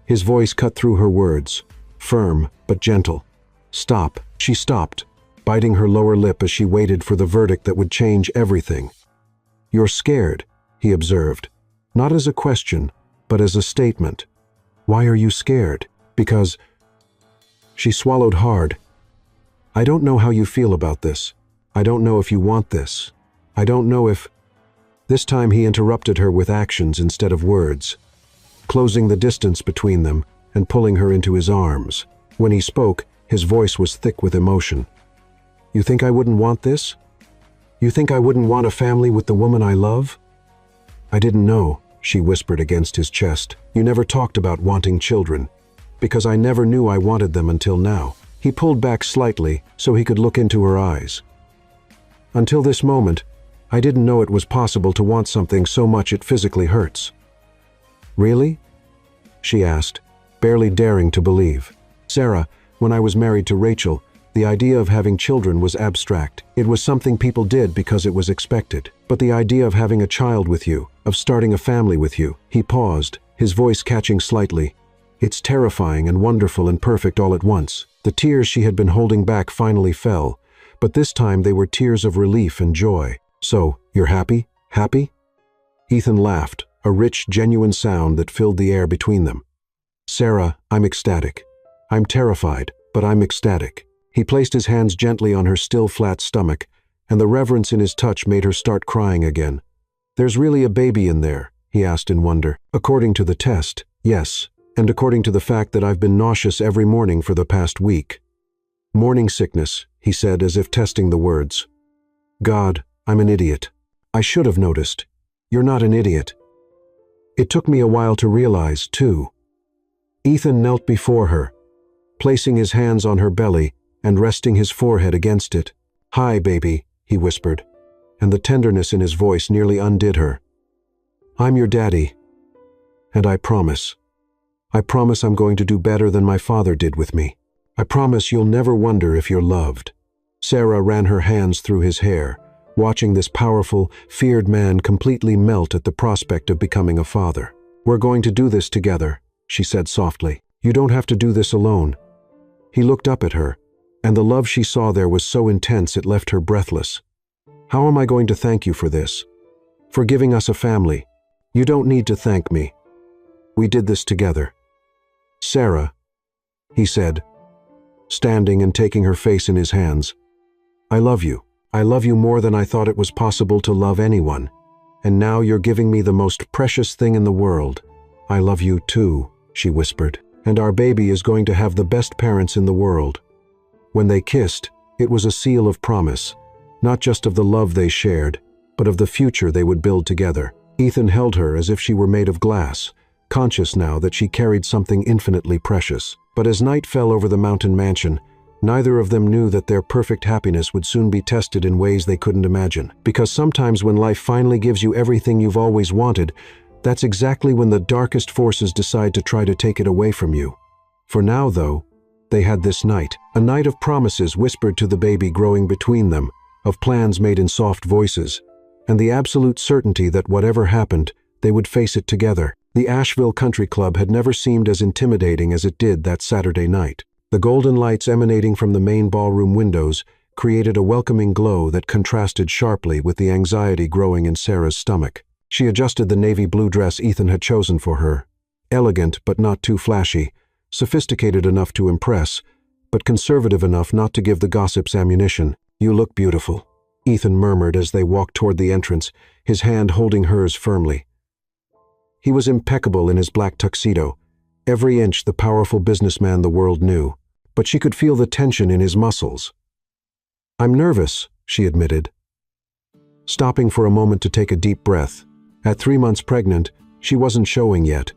Speaker 1: His voice cut through her words, firm but gentle. "Stop." She stopped, biting her lower lip as she waited for the verdict that would change everything. "You're scared," he observed, not as a question, but as a statement. "Why are you scared?" "Because—" She swallowed hard. "I don't know how you feel about this. I don't know if you want this. I don't know if—" This time he interrupted her with actions instead of words, closing the distance between them and pulling her into his arms. When he spoke, his voice was thick with emotion. "You think I wouldn't want this? You think I wouldn't want a family with the woman I love?" "I didn't know," she whispered against his chest. "You never talked about wanting children, because I never knew I wanted them until now." He pulled back slightly so he could look into her eyes. "Until this moment, I didn't know it was possible to want something so much it physically hurts." "Really?" she asked, barely daring to believe. "Sarah, when I was married to Rachel, the idea of having children was abstract. It was something people did because it was expected. But the idea of having a child with you, of starting a family with you—" He paused, his voice catching slightly. "It's terrifying and wonderful and perfect all at once." The tears she had been holding back finally fell, but this time they were tears of relief and joy. "So, you're happy? Happy?" Ethan laughed, a rich, genuine sound that filled the air between them. "Sarah, I'm ecstatic. I'm terrified, but I'm ecstatic." He placed his hands gently on her still flat stomach, and the reverence in his touch made her start crying again. "There's really a baby in there?" he asked in wonder. "According to the test, yes. And according to the fact that I've been nauseous every morning for the past week." "Morning sickness," he said as if testing the words. "God, I'm an idiot. I should have noticed. You're not an idiot." It took me a while to realize, too. Ethan knelt before her, placing his hands on her belly and resting his forehead against it. "Hi, baby," he whispered, and the tenderness in his voice nearly undid her. "I'm your daddy, and I promise I'm going to do better than my father did with me. I promise you'll never wonder if you're loved." Sarah ran her hands through his hair, watching this powerful, feared man completely melt at the prospect of becoming a father. "We're going to do this together," she said softly. "You don't have to do this alone." He looked up at her, and the love she saw there was so intense it left her breathless. "How am I going to thank you for this? For giving us a family? You don't need to thank me. We did this together." "Sarah," he said, standing and taking her face in his hands. "I love you. I love you more than I thought it was possible to love anyone. And now you're giving me the most precious thing in the world. I love you too," she whispered. "And our baby is going to have the best parents in the world." When they kissed, it was a seal of promise, not just of the love they shared, but of the future they would build together. Ethan held her as if she were made of glass, conscious now that she carried something infinitely precious. But as night fell over the mountain mansion, neither of them knew that their perfect happiness would soon be tested in ways they couldn't imagine. Because sometimes when life finally gives you everything you've always wanted, that's exactly when the darkest forces decide to try to take it away from you. For now, though, they had this night, a night of promises whispered to the baby growing between them, of plans made in soft voices, and the absolute certainty that whatever happened, they would face it together. The Asheville Country Club had never seemed as intimidating as it did that Saturday night. The golden lights emanating from the main ballroom windows created a welcoming glow that contrasted sharply with the anxiety growing in Sarah's stomach. She adjusted the navy blue dress Ethan had chosen for her. Elegant but not too flashy, sophisticated enough to impress, but conservative enough not to give the gossips ammunition. "You look beautiful," Ethan murmured as they walked toward the entrance, his hand holding hers firmly. He was impeccable in his black tuxedo, every inch the powerful businessman the world knew, but she could feel the tension in his muscles. "I'm nervous," she admitted, stopping for a moment to take a deep breath. At 3 months pregnant, she wasn't showing yet,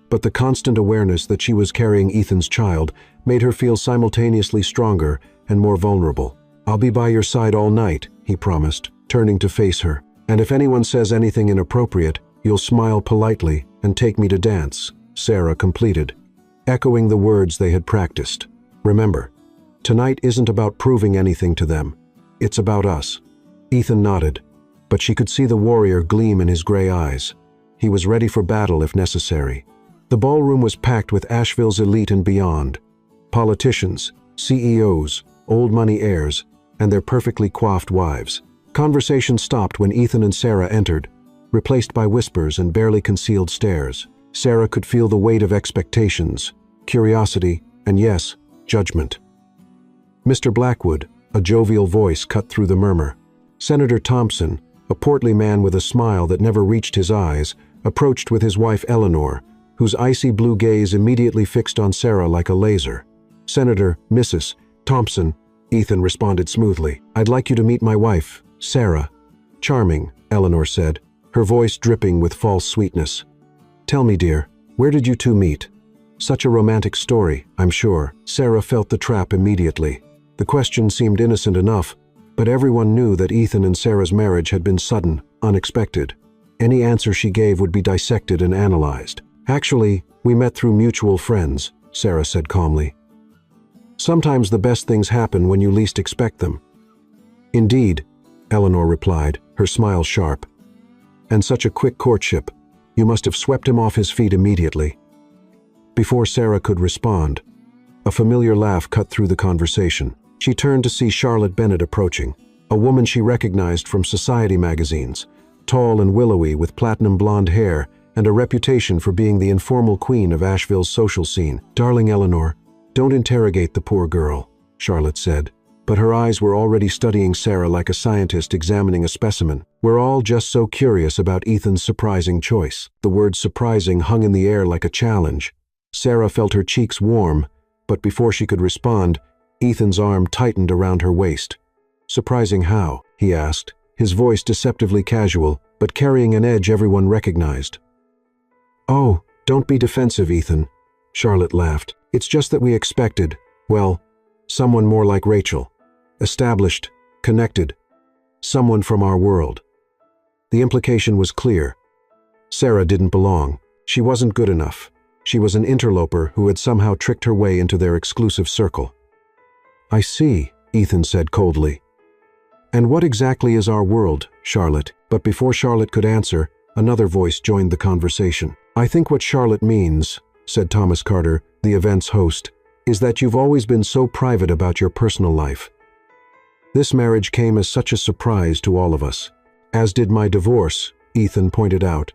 Speaker 1: but the constant awareness that she was carrying Ethan's child made her feel simultaneously stronger and more vulnerable. "I'll be by your side all night," he promised, turning to face her. "And if anyone says anything inappropriate, you'll smile politely and take me to dance," Sarah completed, echoing the words they had practiced. "Remember, tonight isn't about proving anything to them. It's about us." Ethan nodded, but she could see the warrior gleam in his gray eyes. He was ready for battle if necessary. The ballroom was packed with Asheville's elite and beyond. Politicians, CEOs, old money heirs, and their perfectly coiffed wives. Conversation stopped when Ethan and Sarah entered, replaced by whispers and barely concealed stares. Sarah could feel the weight of expectations, curiosity, and yes, judgment. "Mr. Blackwood," a jovial voice cut through the murmur. Senator Thompson, a portly man with a smile that never reached his eyes, approached with his wife Eleanor, whose icy blue gaze immediately fixed on Sarah like a laser. "Senator, Mrs. Thompson," Ethan responded smoothly. "I'd like you to meet my wife, Sarah." "Charming," Eleanor said, her voice dripping with false sweetness. "Tell me, dear, where did you two meet? Such a romantic story, I'm sure." Sarah felt the trap immediately. The question seemed innocent enough, but everyone knew that Ethan and Sarah's marriage had been sudden, unexpected. Any answer she gave would be dissected and analyzed. "Actually, we met through mutual friends," Sarah said calmly. "Sometimes the best things happen when you least expect them." "Indeed," Eleanor replied, her smile sharp. "And such a quick courtship. You must have swept him off his feet immediately." Before Sarah could respond, a familiar laugh cut through the conversation. She turned to see Charlotte Bennett approaching, a woman she recognized from society magazines, tall and willowy with platinum blonde hair and a reputation for being the informal queen of Asheville's social scene. "Darling Eleanor, don't interrogate the poor girl," Charlotte said, but her eyes were already studying Sarah like a scientist examining a specimen. "We're all just so curious about Ethan's surprising choice." The word surprising hung in the air like a challenge. Sarah felt her cheeks warm, but before she could respond, Ethan's arm tightened around her waist. "Surprising how?" he asked, his voice deceptively casual, but carrying an edge everyone recognized. "Oh, don't be defensive, Ethan," Charlotte laughed. "It's just that we expected, well, someone more like Rachel. Established, connected, someone from our world." The implication was clear. Sarah didn't belong. She wasn't good enough. She was an interloper who had somehow tricked her way into their exclusive circle. "I see," Ethan said coldly. "And what exactly is our world, Charlotte?" But before Charlotte could answer, another voice joined the conversation. "I think what Charlotte means," said Thomas Carter, the event's host, "is that you've always been so private about your personal life. This marriage came as such a surprise to all of us. As did my divorce," Ethan pointed out.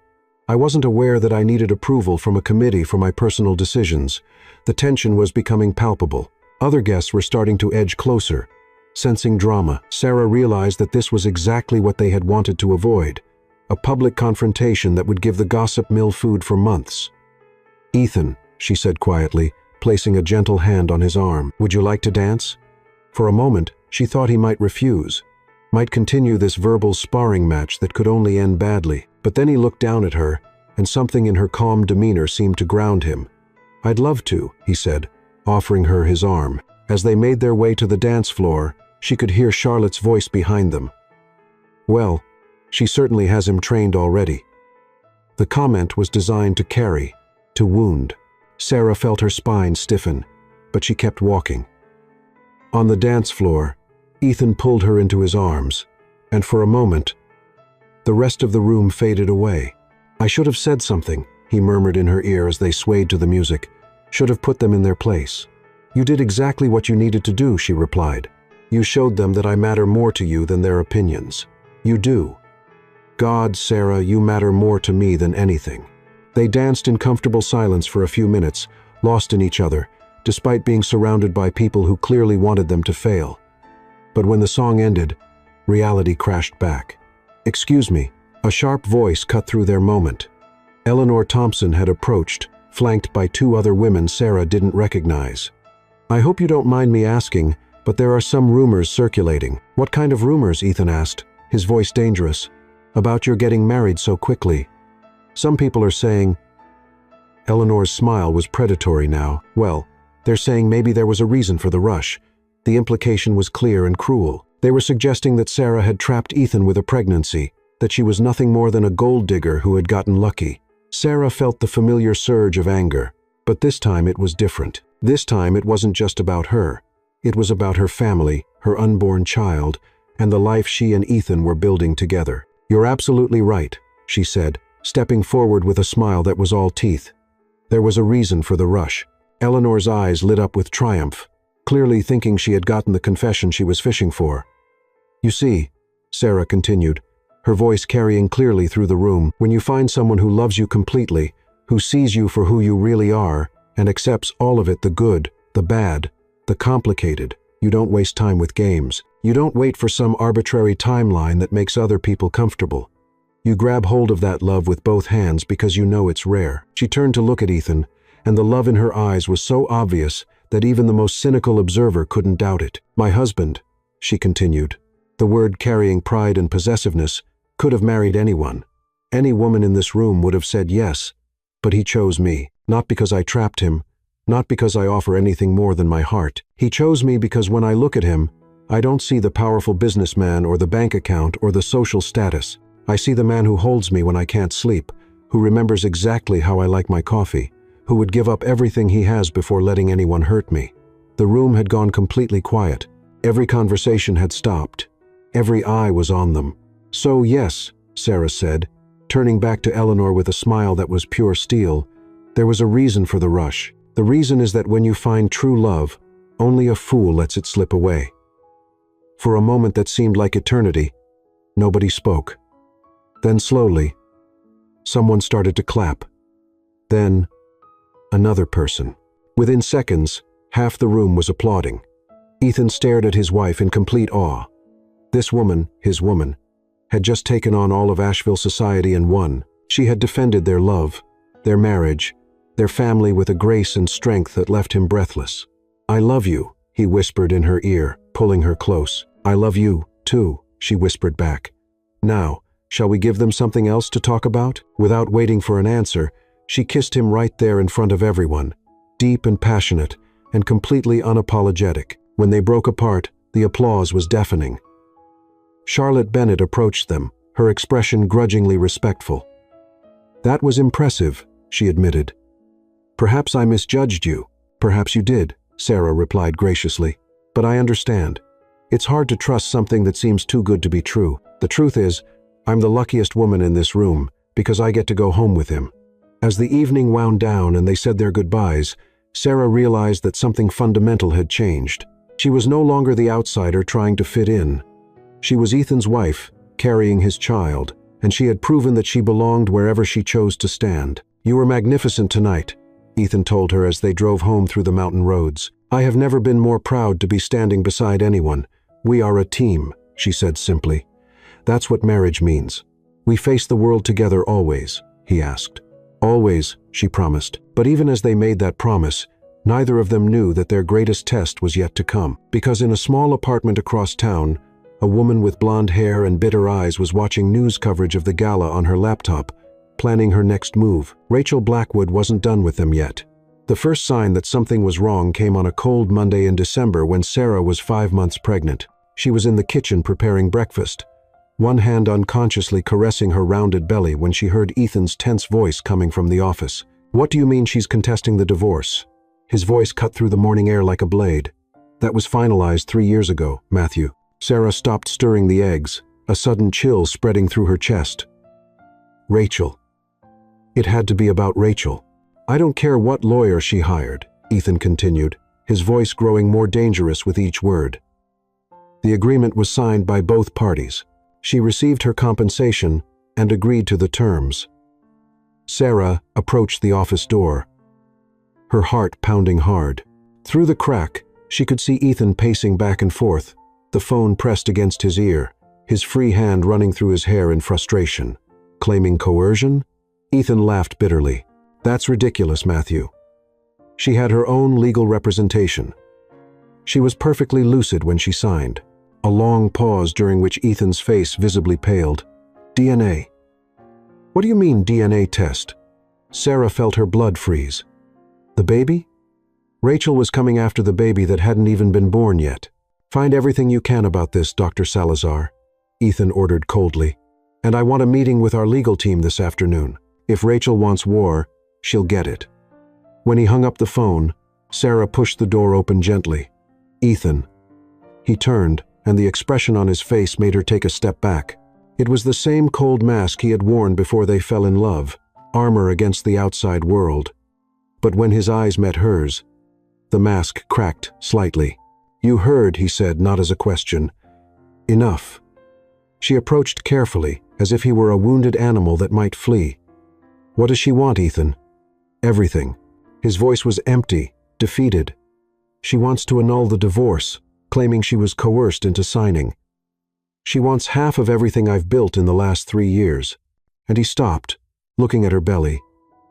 Speaker 1: "I wasn't aware that I needed approval from a committee for my personal decisions. The tension was becoming palpable. Other guests were starting to edge closer, sensing drama. Sarah realized that this was exactly what they had wanted to avoid, a public confrontation that would give the gossip mill food for months. "Ethan," she said quietly, placing a gentle hand on his arm, "would you like to dance?" For a moment, she thought he might refuse, might continue this verbal sparring match that could only end badly. But then he looked down at her, and something in her calm demeanor seemed to ground him. "I'd love to," he said, offering her his arm. As they made their way to the dance floor, she could hear Charlotte's voice behind them. "Well, she certainly has him trained already." The comment was designed to carry, to wound. Sarah felt her spine stiffen, but she kept walking. On the dance floor, Ethan pulled her into his arms, and for a moment, the rest of the room faded away. "I should have said something," he murmured in her ear as they swayed to the music. "Should have put them in their place." "You did exactly what you needed to do," she replied. "You showed them that I matter more to you than their opinions. You do. God, Sarah, you matter more to me than anything." They danced in comfortable silence for a few minutes, lost in each other, despite being surrounded by people who clearly wanted them to fail. But when the song ended, reality crashed back. "Excuse me," a sharp voice cut through their moment. Eleanor Thompson had approached, flanked by two other women Sarah didn't recognize. "I hope you don't mind me asking, but there are some rumors circulating." "What kind of rumors?" Ethan asked, his voice dangerous. "About your getting married so quickly. Some people are saying—" Eleanor's smile was predatory now. "Well, they're saying maybe there was a reason for the rush." The implication was clear and cruel. They were suggesting that Sarah had trapped Ethan with a pregnancy, that she was nothing more than a gold digger who had gotten lucky. Sarah felt the familiar surge of anger, but this time it was different. This time it wasn't just about her. It was about her family, her unborn child, and the life she and Ethan were building together. "You're absolutely right," she said, stepping forward with a smile that was all teeth. There was a reason for the rush. Eleanor's eyes lit up with triumph, clearly thinking she had gotten the confession she was fishing for. You see, Sarah continued, her voice carrying clearly through the room, when you find someone who loves you completely, who sees you for who you really are, and accepts all of it, the good, the bad, the complicated, you don't waste time with games. You don't wait for some arbitrary timeline that makes other people comfortable. You grab hold of that love with both hands because you know it's rare. She turned to look at Ethan, and the love in her eyes was so obvious that even the most cynical observer couldn't doubt it. My husband, she continued, the word carrying pride and possessiveness, could have married anyone. Any woman in this room would have said yes, but he chose me, not because I trapped him, not because I offer anything more than my heart. He chose me because when I look at him, I don't see the powerful businessman or the bank account or the social status. I see the man who holds me when I can't sleep, who remembers exactly how I like my coffee, who would give up everything he has before letting anyone hurt me. The room had gone completely quiet. Every conversation had stopped. Every eye was on them. So yes, Sarah said, turning back to Eleanor with a smile that was pure steel, there was a reason for the rush. The reason is that when you find true love, only a fool lets it slip away. For a moment that seemed like eternity, nobody spoke. Then slowly, someone started to clap. Then, another person. Within seconds, half the room was applauding. Ethan stared at his wife in complete awe. This woman, his woman, had just taken on all of Asheville society and won. She had defended their love, their marriage, their family with a grace and strength that left him breathless. I love you, he whispered in her ear, pulling her close. I love you, too, she whispered back. Now, shall we give them something else to talk about? Without waiting for an answer, she kissed him right there in front of everyone, deep and passionate, and completely unapologetic. When they broke apart, the applause was deafening. Charlotte Bennett approached them, her expression grudgingly respectful. That was impressive, she admitted. Perhaps I misjudged you. Perhaps you did, Sarah replied graciously. But I understand. It's hard to trust something that seems too good to be true. The truth is, I'm the luckiest woman in this room because I get to go home with him. As the evening wound down and they said their goodbyes, Sarah realized that something fundamental had changed. She was no longer the outsider trying to fit in. She was Ethan's wife, carrying his child, and she had proven that she belonged wherever she chose to stand. You were magnificent tonight, Ethan told her as they drove home through the mountain roads. I have never been more proud to be standing beside anyone. We are a team, she said simply. That's what marriage means. We face the world together always, he asked. Always, she promised. But even as they made that promise, neither of them knew that their greatest test was yet to come. Because in a small apartment across town, a woman with blonde hair and bitter eyes was watching news coverage of the gala on her laptop, planning her next move. Rachel Blackwood wasn't done with them yet. The first sign that something was wrong came on a cold Monday in December when Sarah was 5 months pregnant. She was in the kitchen preparing breakfast, one hand unconsciously caressing her rounded belly when she heard Ethan's tense voice coming from the office. What do you mean she's contesting the divorce? His voice cut through the morning air like a blade. That was finalized 3 years ago, Matthew. Sarah stopped stirring the eggs, a sudden chill spreading through her chest. Rachel. It had to be about Rachel. I don't care what lawyer she hired, Ethan continued, his voice growing more dangerous with each word. The agreement was signed by both parties. She received her compensation and agreed to the terms. Sarah approached the office door, her heart pounding hard. Through the crack, she could see Ethan pacing back and forth, the phone pressed against his ear, his free hand running through his hair in frustration. Claiming coercion? Ethan laughed bitterly. That's ridiculous, Matthew. She had her own legal representation. She was perfectly lucid when she signed. A long pause during which Ethan's face visibly paled. DNA. What do you mean, DNA test? Sarah felt her blood freeze. The baby? Rachel was coming after the baby that hadn't even been born yet. Find everything you can about this, Dr. Salazar, Ethan ordered coldly. And I want a meeting with our legal team this afternoon. If Rachel wants war, she'll get it. When he hung up the phone, Sarah pushed the door open gently. Ethan. He turned, and the expression on his face made her take a step back. It was the same cold mask he had worn before they fell in love, armor against the outside world. But when his eyes met hers, the mask cracked slightly. You heard, he said, not as a question. Enough. She approached carefully, as if he were a wounded animal that might flee. What does she want, Ethan? Everything. His voice was empty, defeated. She wants to annul the divorce, claiming she was coerced into signing. She wants half of everything I've built in the last 3 years. And he stopped, looking at her belly.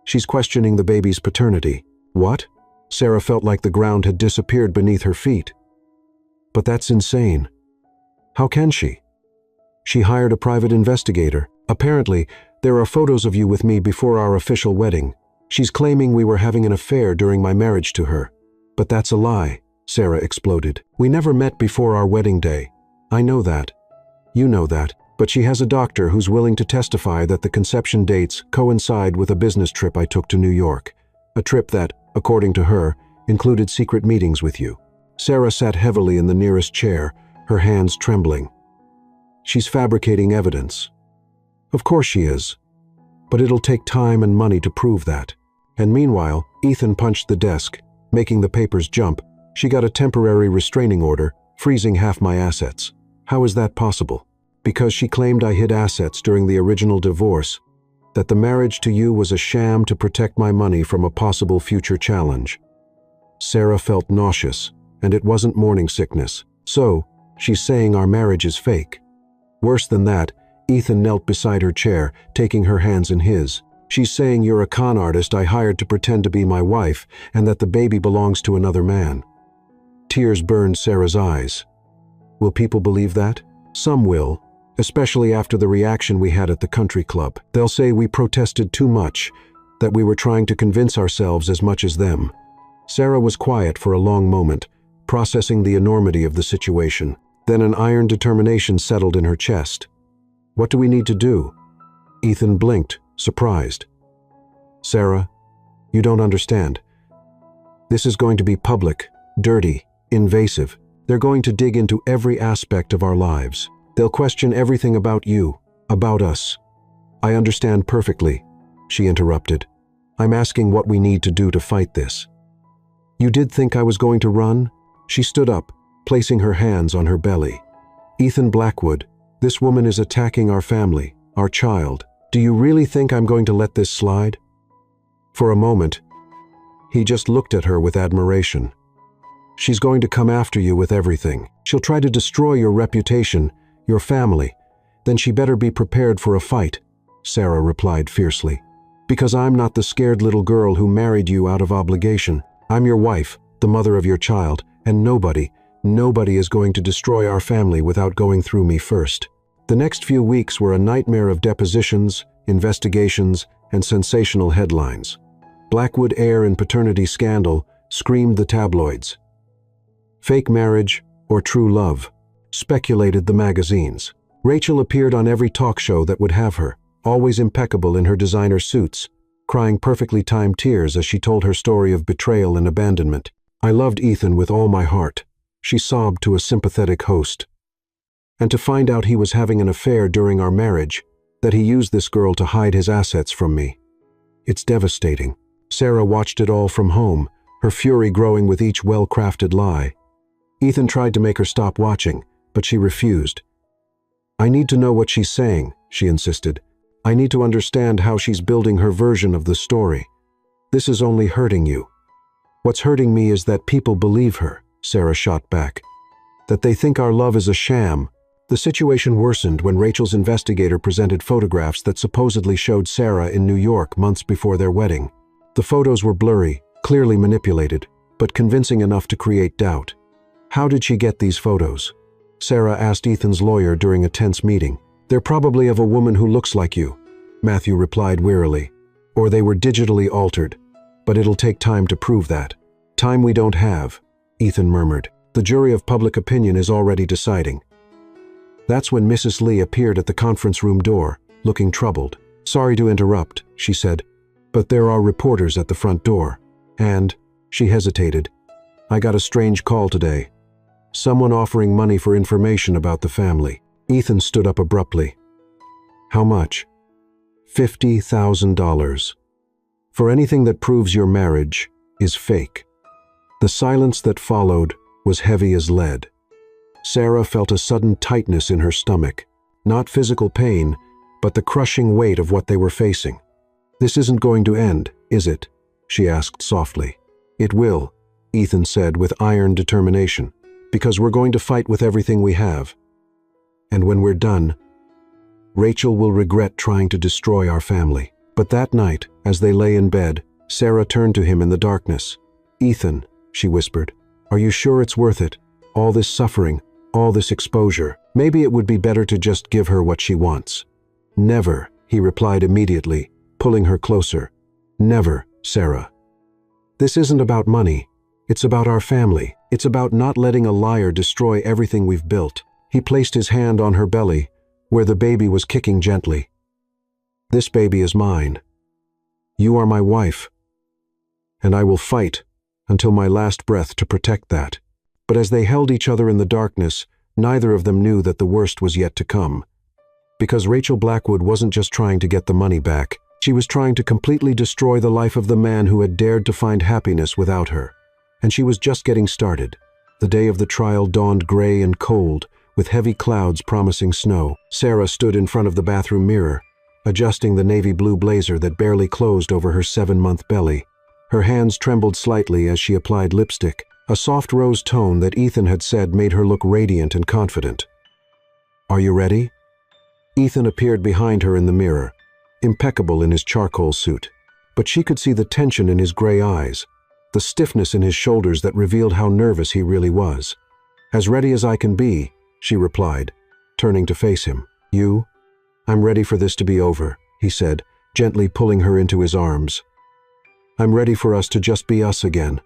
Speaker 1: She's questioning the baby's paternity. What? Sarah felt like the ground had disappeared beneath her feet. But that's insane. How can she? She hired a private investigator. Apparently, there are photos of you with me before our official wedding. She's claiming we were having an affair during my marriage to her. But that's a lie, Sarah exploded. We never met before our wedding day. I know that. You know that. But she has a doctor who's willing to testify that the conception dates coincide with a business trip I took to New York. A trip that, according to her, included secret meetings with you. Sarah sat heavily in the nearest chair, her hands trembling. She's fabricating evidence. Of course she is. But it'll take time and money to prove that. And meanwhile, Ethan punched the desk, making the papers jump. She got a temporary restraining order, freezing half my assets. How is that possible? Because she claimed I hid assets during the original divorce, that the marriage to you was a sham to protect my money from a possible future challenge. Sarah felt nauseous, and it wasn't morning sickness. So, she's saying our marriage is fake. Worse than that, Ethan knelt beside her chair, taking her hands in his. She's saying you're a con artist I hired to pretend to be my wife, and that the baby belongs to another man. Tears burned Sarah's eyes. Will people believe that? Some will. Especially after the reaction we had at the country club. They'll say we protested too much, that we were trying to convince ourselves as much as them. Sarah was quiet for a long moment, processing the enormity of the situation. Then an iron determination settled in her chest. What do we need to do? Ethan blinked, surprised. Sarah, you don't understand. This is going to be public, dirty, invasive. They're going to dig into every aspect of our lives. They'll question everything about you, about us. I understand perfectly, she interrupted. I'm asking what we need to do to fight this. You did think I was going to run? She stood up, placing her hands on her belly. Ethan Blackwood, this woman is attacking our family, our child. Do you really think I'm going to let this slide? For a moment, he just looked at her with admiration. She's going to come after you with everything. She'll try to destroy your reputation, your family. Then she better be prepared for a fight, Sarah replied fiercely. Because I'm not the scared little girl who married you out of obligation. I'm your wife, the mother of your child, and nobody is going to destroy our family without going through me first. The next few weeks were a nightmare of depositions, investigations, and sensational headlines. Blackwood heir and paternity scandal screamed the tabloids. Fake marriage or true love, speculated the magazines. Rachel appeared on every talk show that would have her, always impeccable in her designer suits, crying perfectly timed tears as she told her story of betrayal and abandonment. I loved Ethan with all my heart, she sobbed to a sympathetic host. And to find out he was having an affair during our marriage, that he used this girl to hide his assets from me. It's devastating. Sarah watched it all from home, her fury growing with each well-crafted lie. Ethan tried to make her stop watching, but she refused. I need to know what she's saying, she insisted. I need to understand how she's building her version of the story. This is only hurting you. What's hurting me is that people believe her, Sarah shot back. That they think our love is a sham. The situation worsened when Rachel's investigator presented photographs that supposedly showed Sarah in New York months before their wedding. The photos were blurry, clearly manipulated, but convincing enough to create doubt. How did she get these photos? Sarah asked Ethan's lawyer during a tense meeting. They're probably of a woman who looks like you, Matthew replied wearily. Or they were digitally altered. But it'll take time to prove that. Time we don't have, Ethan murmured. The jury of public opinion is already deciding. That's when Mrs. Lee appeared at the conference room door, looking troubled. Sorry to interrupt, she said, but there are reporters at the front door. And, she hesitated, I got a strange call today. Someone offering money for information about the family. Ethan stood up abruptly. How much? $50,000. For anything that proves your marriage is fake. The silence that followed was heavy as lead. Sarah felt a sudden tightness in her stomach. Not physical pain, but the crushing weight of what they were facing. "This isn't going to end, is it?" she asked softly. "It will," Ethan said with iron determination, "because we're going to fight with everything we have. And when we're done, Rachel will regret trying to destroy our family." But that night, as they lay in bed, Sarah turned to him in the darkness. "Ethan," she whispered, "are you sure it's worth it? All this suffering, all this exposure. Maybe it would be better to just give her what she wants." "Never," he replied immediately, pulling her closer. "Never, Sarah. This isn't about money. It's about our family. It's about not letting a liar destroy everything we've built." He placed his hand on her belly, where the baby was kicking gently. "This baby is mine. You are my wife. And I will fight until my last breath to protect that." But as they held each other in the darkness, neither of them knew that the worst was yet to come. Because Rachel Blackwood wasn't just trying to get the money back, she was trying to completely destroy the life of the man who had dared to find happiness without her. And she was just getting started. The day of the trial dawned gray and cold, with heavy clouds promising snow. Sarah stood in front of the bathroom mirror, adjusting the navy blue blazer that barely closed over her 7-month belly. Her hands trembled slightly as she applied lipstick, a soft rose tone that Ethan had said made her look radiant and confident. "Are you ready?" Ethan appeared behind her in the mirror, impeccable in his charcoal suit. But she could see the tension in his gray eyes, the stiffness in his shoulders that revealed how nervous he really was. "As ready as I can be," she replied, turning to face him. "You?" "I'm ready for this to be over," he said, gently pulling her into his arms. "I'm ready for us to just be us again."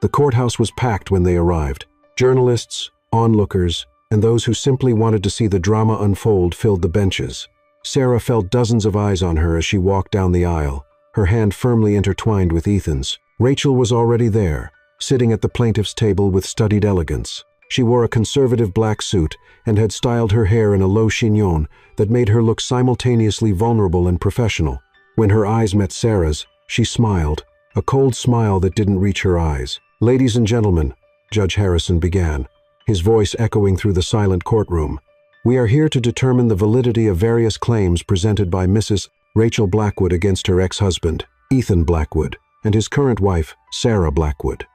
Speaker 1: The courthouse was packed when they arrived. Journalists, onlookers, and those who simply wanted to see the drama unfold filled the benches. Sarah felt dozens of eyes on her as she walked down the aisle, her hand firmly intertwined with Ethan's. Rachel was already there, sitting at the plaintiff's table with studied elegance. She wore a conservative black suit and had styled her hair in a low chignon that made her look simultaneously vulnerable and professional. When her eyes met Sarah's, she smiled, a cold smile that didn't reach her eyes. "Ladies and gentlemen," Judge Harrison began, his voice echoing through the silent courtroom, "we are here to determine the validity of various claims presented by Mrs. Rachel Blackwood against her ex-husband, Ethan Blackwood, and his current wife, Sarah Blackwood."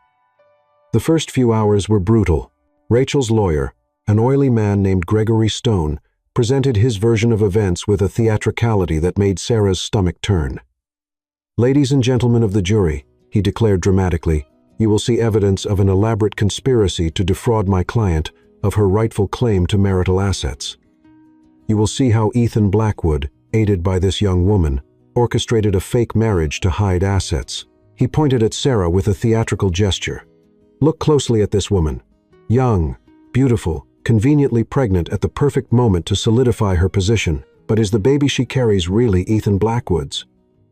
Speaker 1: The first few hours were brutal. Rachel's lawyer, an oily man named Gregory Stone, presented his version of events with a theatricality that made Sarah's stomach turn. "Ladies and gentlemen of the jury," he declared dramatically, "you will see evidence of an elaborate conspiracy to defraud my client of her rightful claim to marital assets. You will see how Ethan Blackwood, aided by this young woman, orchestrated a fake marriage to hide assets." He pointed at Sarah with a theatrical gesture. "Look closely at this woman. Young, beautiful, conveniently pregnant at the perfect moment to solidify her position. But is the baby she carries really Ethan Blackwood's?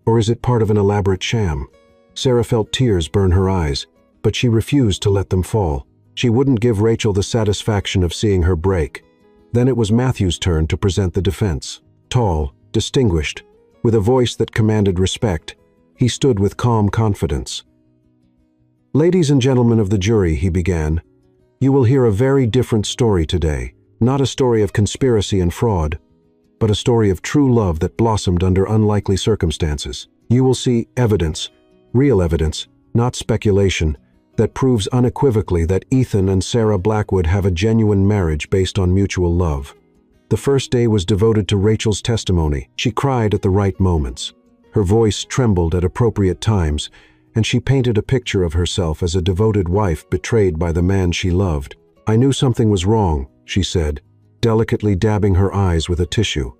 Speaker 1: Or is it part of an elaborate sham?" Sarah felt tears burn her eyes, but she refused to let them fall. She wouldn't give Rachel the satisfaction of seeing her break. Then it was Matthew's turn to present the defense. Tall, distinguished, with a voice that commanded respect, he stood with calm confidence. "Ladies and gentlemen of the jury," he began, "you will hear a very different story today. Not a story of conspiracy and fraud, but a story of true love that blossomed under unlikely circumstances. You will see evidence, real evidence, not speculation, that proves unequivocally that Ethan and Sarah Blackwood have a genuine marriage based on mutual love." The first day was devoted to Rachel's testimony. She cried at the right moments. Her voice trembled at appropriate times, and she painted a picture of herself as a devoted wife betrayed by the man she loved. "I knew something was wrong," she said, delicately dabbing her eyes with a tissue.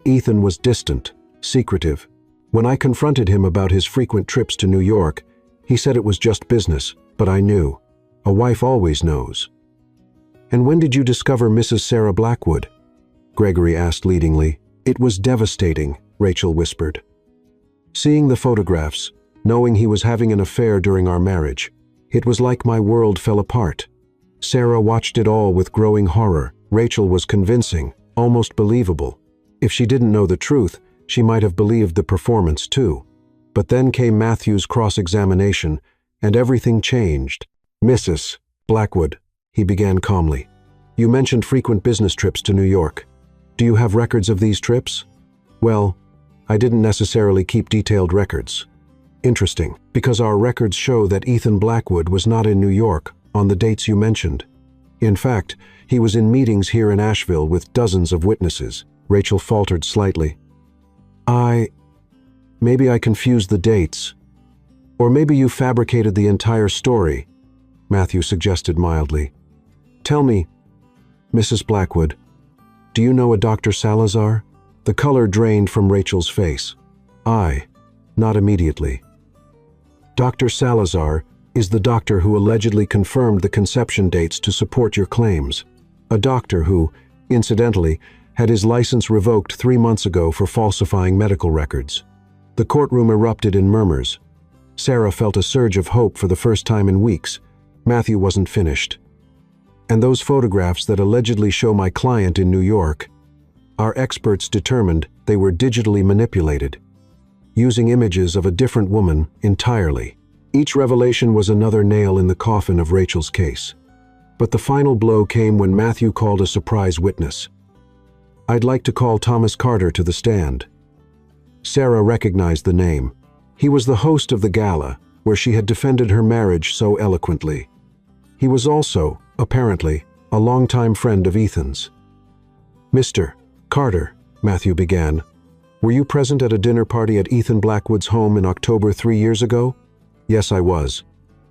Speaker 1: "Ethan was distant, secretive. When I confronted him about his frequent trips to New York, he said it was just business, but I knew. A wife always knows." "And when did you discover Mrs. Sarah Blackwood?" Gregory asked leadingly. "It was devastating," Rachel whispered. "Seeing the photographs, knowing he was having an affair during our marriage, it was like my world fell apart. Sarah watched it all with growing horror. Rachel was convincing, almost believable. If she didn't know the truth, she might have believed the performance too. But then came Matthew's cross-examination, and everything changed. "Mrs. Blackwood," he began calmly, You mentioned frequent business trips to New York. Do you have records of these trips? Well, I didn't necessarily keep detailed records. Interesting, because our records show that Ethan Blackwood was not in New York on the dates you mentioned. In fact, he was in meetings here in Asheville with dozens of witnesses. Rachel faltered slightly. Maybe I confused the dates. Or maybe you fabricated the entire story, Matthew suggested mildly. Tell me, Mrs. Blackwood, do you know a Dr. Salazar? The color drained from Rachel's face. Not immediately. Dr. Salazar is the doctor who allegedly confirmed the conception dates to support your claims. A doctor who, incidentally, had his license revoked 3 months ago for falsifying medical records. The courtroom erupted in murmurs. Sarah felt a surge of hope for the first time in weeks. Matthew wasn't finished. And those photographs that allegedly show my client in New York, our experts determined they were digitally manipulated, using images of a different woman entirely. Each revelation was another nail in the coffin of Rachel's case. But the final blow came when Matthew called a surprise witness. I'd like to call Thomas Carter to the stand. Sarah recognized the name. He was the host of the gala, where she had defended her marriage so eloquently. He was also, apparently, a longtime friend of Ethan's. Mr. Carter, Matthew began, were you present at a dinner party at Ethan Blackwood's home in October 3 years ago? Yes, I was.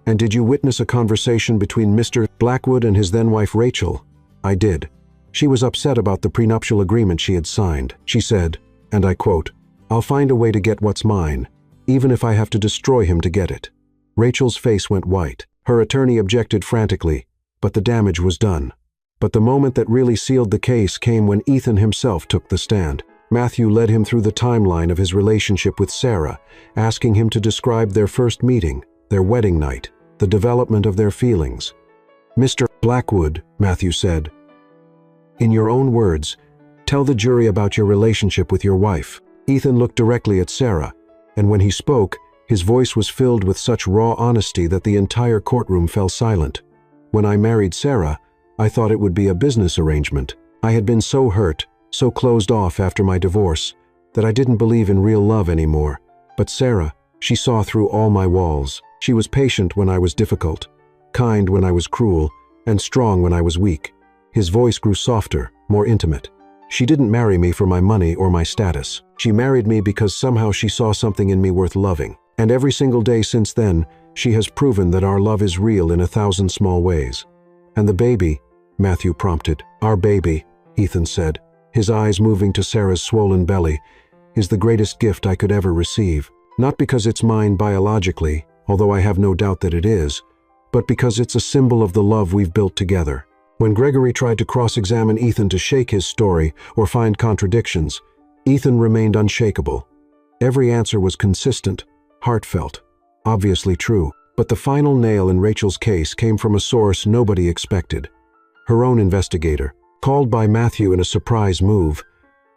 Speaker 1: And did you witness a conversation between Mr. Blackwood and his then-wife Rachel? I did. She was upset about the prenuptial agreement she had signed. She said, and I quote, "I'll find a way to get what's mine, even if I have to destroy him to get it." Rachel's face went white. Her attorney objected frantically, but the damage was done. But the moment that really sealed the case came when Ethan himself took the stand. Matthew led him through the timeline of his relationship with Sarah, asking him to describe their first meeting, their wedding night, the development of their feelings. Mr. Blackwood, Matthew said, in your own words, tell the jury about your relationship with your wife. Ethan looked directly at Sarah, and when he spoke, his voice was filled with such raw honesty that the entire courtroom fell silent. When I married Sarah, I thought it would be a business arrangement. I had been so hurt, so closed off after my divorce, that I didn't believe in real love anymore. But Sarah, she saw through all my walls. She was patient when I was difficult, kind when I was cruel, and strong when I was weak. His voice grew softer, more intimate. She didn't marry me for my money or my status. She married me because somehow she saw something in me worth loving. And every single day since then, she has proven that our love is real in 1,000 small ways. And the baby, Matthew prompted. Our baby, Ethan said, his eyes moving to Sarah's swollen belly, is the greatest gift I could ever receive. Not because it's mine biologically, although I have no doubt that it is, but because it's a symbol of the love we've built together. When Gregory tried to cross-examine Ethan to shake his story or find contradictions, Ethan remained unshakable. Every answer was consistent, heartfelt, obviously true. But the final nail in Rachel's case came from a source nobody expected. Her own investigator, called by Matthew in a surprise move.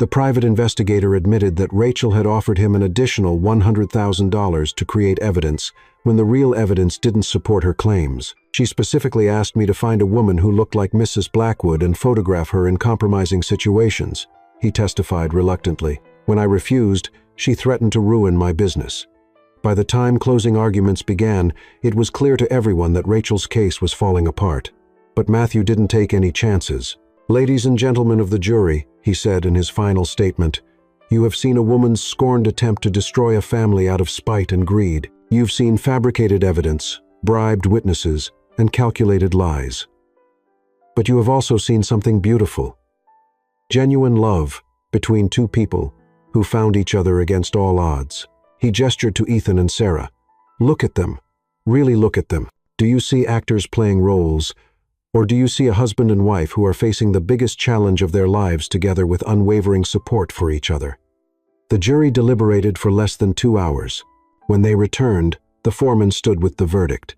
Speaker 1: The private investigator admitted that Rachel had offered him an additional $100,000 to create evidence when the real evidence didn't support her claims. She specifically asked me to find a woman who looked like Mrs. Blackwood and photograph her in compromising situations, he testified reluctantly. When I refused, she threatened to ruin my business. By the time closing arguments began, it was clear to everyone that Rachel's case was falling apart. But Matthew didn't take any chances. Ladies and gentlemen of the jury, he said in his final statement, you have seen a woman's scorned attempt to destroy a family out of spite and greed. You've seen fabricated evidence, bribed witnesses, and calculated lies. But you have also seen something beautiful. Genuine love between two people who found each other against all odds. He gestured to Ethan and Sarah. Look at them. Really look at them. Do you see actors playing roles? Or do you see a husband and wife who are facing the biggest challenge of their lives together with unwavering support for each other? The jury deliberated for less than 2 hours. When they returned, the foreman stood with the verdict.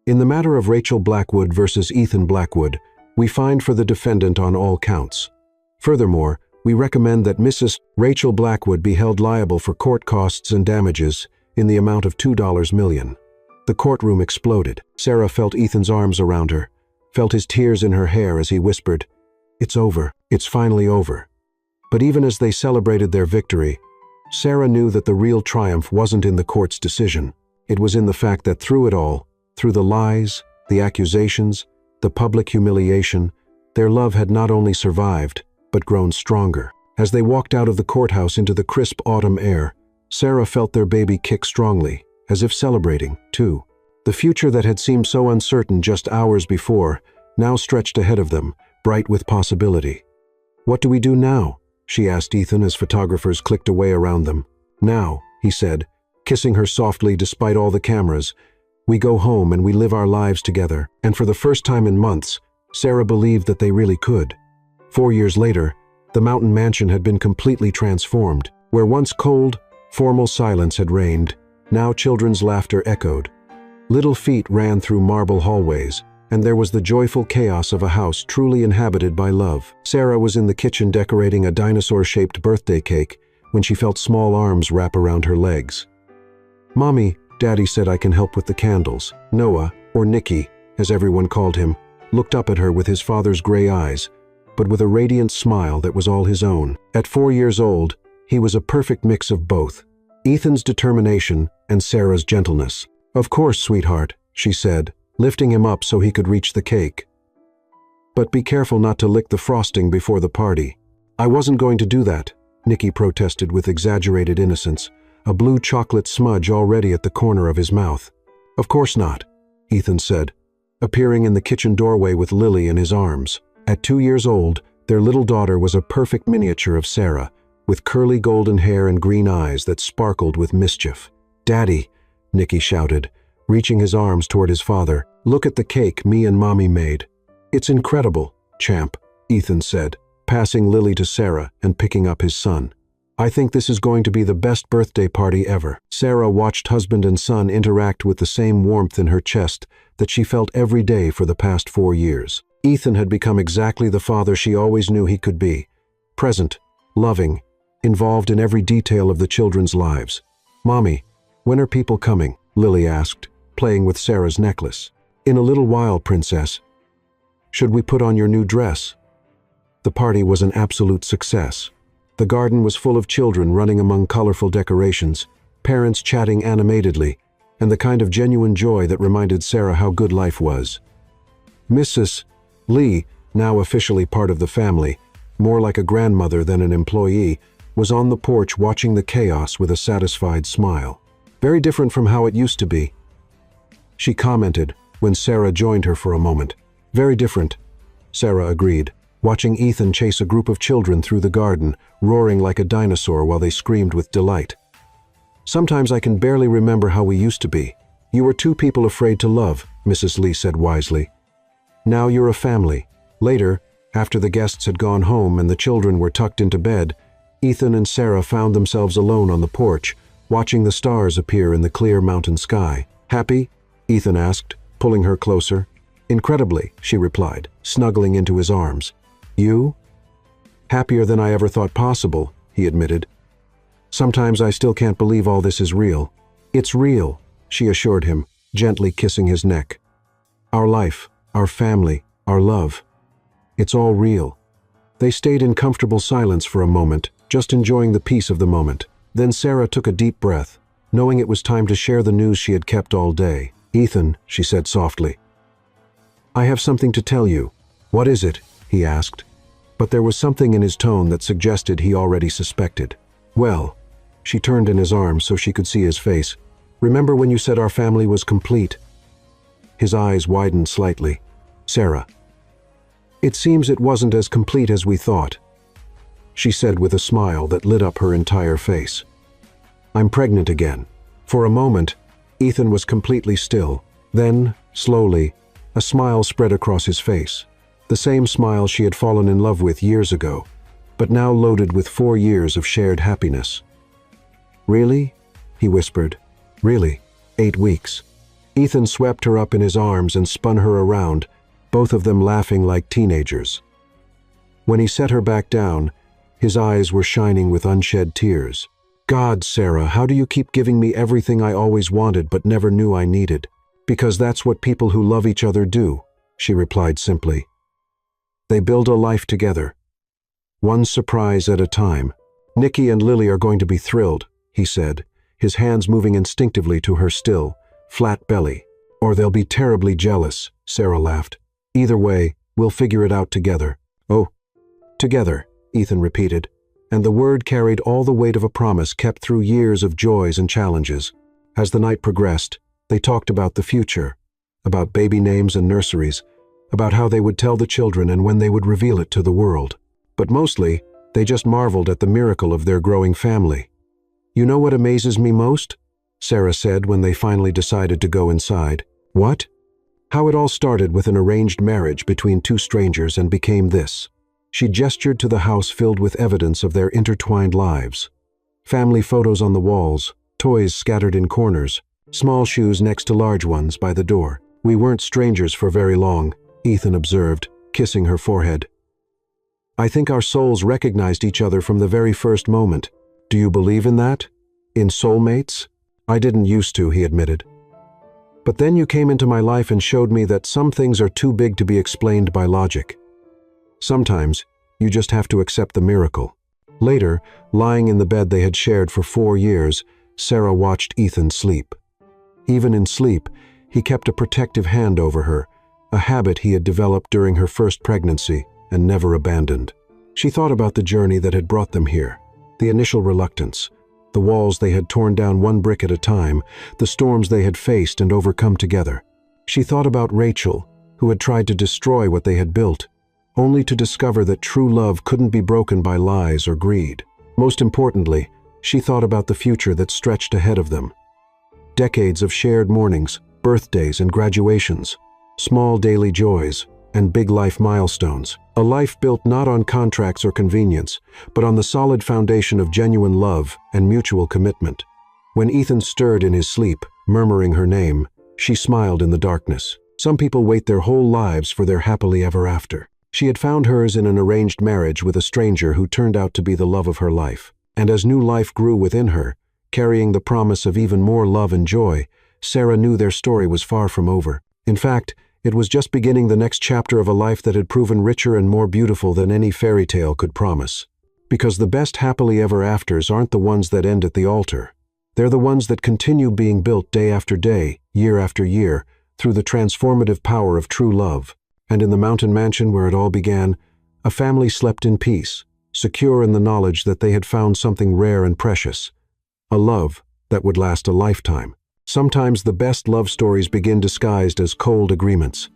Speaker 1: In the matter of Rachel Blackwood versus Ethan Blackwood, we find for the defendant on all counts. Furthermore, we recommend that Mrs. Rachel Blackwood be held liable for court costs and damages in the amount of $2 million. The courtroom exploded. Sarah felt Ethan's arms around her. felt his tears in her hair as he whispered, "It's over. It's finally over." But even as they celebrated their victory, Sarah knew that the real triumph wasn't in the court's decision. It was in the fact that through it all, through the lies, the accusations, the public humiliation, their love had not only survived, but grown stronger. As they walked out of the courthouse into the crisp autumn air, Sarah felt their baby kick strongly, as if celebrating, too. The future that had seemed so uncertain just hours before now stretched ahead of them, bright with possibility. "What do we do now?" she asked Ethan as photographers clicked away around them. "Now," he said, kissing her softly despite all the cameras, "we go home and we live our lives together." And for the first time in months, Sarah believed that they really could. 4 years later, the mountain mansion had been completely transformed. Where once cold, formal silence had reigned, now children's laughter echoed. Little feet ran through marble hallways, and there was the joyful chaos of a house truly inhabited by love. Sarah was in the kitchen decorating a dinosaur-shaped birthday cake when she felt small arms wrap around her legs. "Mommy," Daddy said, "I can help with the candles." Noah, or Nicky, as everyone called him, looked up at her with his father's gray eyes, but with a radiant smile that was all his own. At 4 years old, he was a perfect mix of both, Ethan's determination and Sarah's gentleness. "Of course, sweetheart," she said, lifting him up so he could reach the cake. "But be careful not to lick the frosting before the party." "I wasn't going to do that," Nicky protested with exaggerated innocence, a blue chocolate smudge already at the corner of his mouth. "Of course not," Ethan said, appearing in the kitchen doorway with Lily in his arms. At 2 years old, their little daughter was a perfect miniature of Sarah, with curly golden hair and green eyes that sparkled with mischief. "Daddy," Nicky shouted, reaching his arms toward his father, "look at the cake me and Mommy made." "It's incredible, champ," Ethan said, passing Lily to Sarah and picking up his son. "I think this is going to be the best birthday party ever." Sarah watched husband and son interact with the same warmth in her chest that she felt every day for the past 4 years. Ethan had become exactly the father she always knew he could be, present, loving, involved in every detail of the children's lives. "Mommy, when are people coming?" Lily asked, playing with Sarah's necklace. "In a little while, princess. Should we put on your new dress?" The party was an absolute success. The garden was full of children running among colorful decorations, parents chatting animatedly, and the kind of genuine joy that reminded Sarah how good life was. Mrs. Lee, now officially part of the family, more like a grandmother than an employee, was on the porch watching the chaos with a satisfied smile. "Very different from how it used to be," she commented when Sarah joined her for a moment. "Very different," Sarah agreed, watching Ethan chase a group of children through the garden, roaring like a dinosaur while they screamed with delight. "Sometimes I can barely remember how we used to be. You were 2 people afraid to love," Mrs. Lee said wisely. "Now you're a family." Later, after the guests had gone home and the children were tucked into bed, Ethan and Sarah found themselves alone on the porch, watching the stars appear in the clear mountain sky. "Happy?" Ethan asked, pulling her closer. "Incredibly," she replied, snuggling into his arms. "You?" "Happier than I ever thought possible," he admitted. "Sometimes I still can't believe all this is real." "It's real," she assured him, gently kissing his neck. "Our life, our family, our love. It's all real." They stayed in comfortable silence for a moment, just enjoying the peace of the moment. Then Sarah took a deep breath, knowing it was time to share the news she had kept all day. "Ethan," she said softly, "I have something to tell you." "What is it?" he asked, but there was something in his tone that suggested he already suspected. "Well," she turned in his arms so she could see his face, "remember when you said our family was complete?" His eyes widened slightly. "Sarah, it seems it wasn't as complete as we thought," she said with a smile that lit up her entire face. "I'm pregnant again." For a moment, Ethan was completely still. Then, slowly, a smile spread across his face. The same smile she had fallen in love with years ago, but now loaded with 4 years of shared happiness. "Really?" he whispered. "Really. 8 weeks." Ethan swept her up in his arms and spun her around, both of them laughing like teenagers. When he set her back down, his eyes were shining with unshed tears. "God, Sarah, how do you keep giving me everything I always wanted but never knew I needed?" "Because that's what people who love each other do," she replied simply. They build a life together, one surprise at a time. Nikki and Lily are going to be thrilled, he said, his hands moving instinctively to her still, flat belly. Or they'll be terribly jealous, Sarah laughed. Either way, we'll figure it out together. Oh, together, Ethan repeated, and the word carried all the weight of a promise kept through years of joys and challenges. As the night progressed, they talked about the future, about baby names and nurseries, about how they would tell the children and when they would reveal it to the world. But mostly, they just marveled at the miracle of their growing family. You know what amazes me most? Sarah said when they finally decided to go inside. What? How it all started with an arranged marriage between two strangers and became this. She gestured to the house filled with evidence of their intertwined lives. Family photos on the walls, toys scattered in corners, small shoes next to large ones by the door. We weren't strangers for very long, Ethan observed, kissing her forehead. I think our souls recognized each other from the very first moment. Do you believe in that? In soulmates? I didn't used to, he admitted. But then you came into my life and showed me that some things are too big to be explained by logic. Sometimes, you just have to accept the miracle. Later, lying in the bed they had shared for 4 years, Sarah watched Ethan sleep. Even in sleep, he kept a protective hand over her, a habit he had developed during her first pregnancy and never abandoned. She thought about the journey that had brought them here, the initial reluctance, the walls they had torn down one brick at a time, the storms they had faced and overcome together. She thought about Rachel, who had tried to destroy what they had built, only to discover that true love couldn't be broken by lies or greed. Most importantly, she thought about the future that stretched ahead of them. Decades of shared mornings, birthdays and graduations, small daily joys, and big life milestones. A life built not on contracts or convenience, but on the solid foundation of genuine love and mutual commitment. When Ethan stirred in his sleep, murmuring her name, she smiled in the darkness. Some people wait their whole lives for their happily ever after. She had found hers in an arranged marriage with a stranger who turned out to be the love of her life. And as new life grew within her, carrying the promise of even more love and joy, Sarah knew their story was far from over. In fact, it was just beginning the next chapter of a life that had proven richer and more beautiful than any fairy tale could promise. Because the best happily ever afters aren't the ones that end at the altar. They're the ones that continue being built day after day, year after year, through the transformative power of true love. And in the mountain mansion where it all began, a family slept in peace, secure in the knowledge that they had found something rare and precious, a love that would last a lifetime. Sometimes the best love stories begin disguised as cold agreements.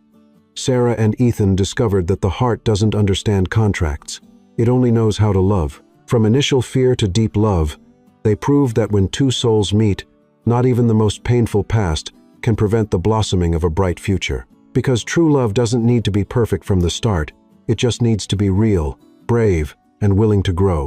Speaker 1: Sarah and Ethan discovered that the heart doesn't understand contracts. It only knows how to love. From initial fear to deep love, they proved that when two souls meet, not even the most painful past can prevent the blossoming of a bright future. Because true love doesn't need to be perfect from the start, it just needs to be real, brave, and willing to grow.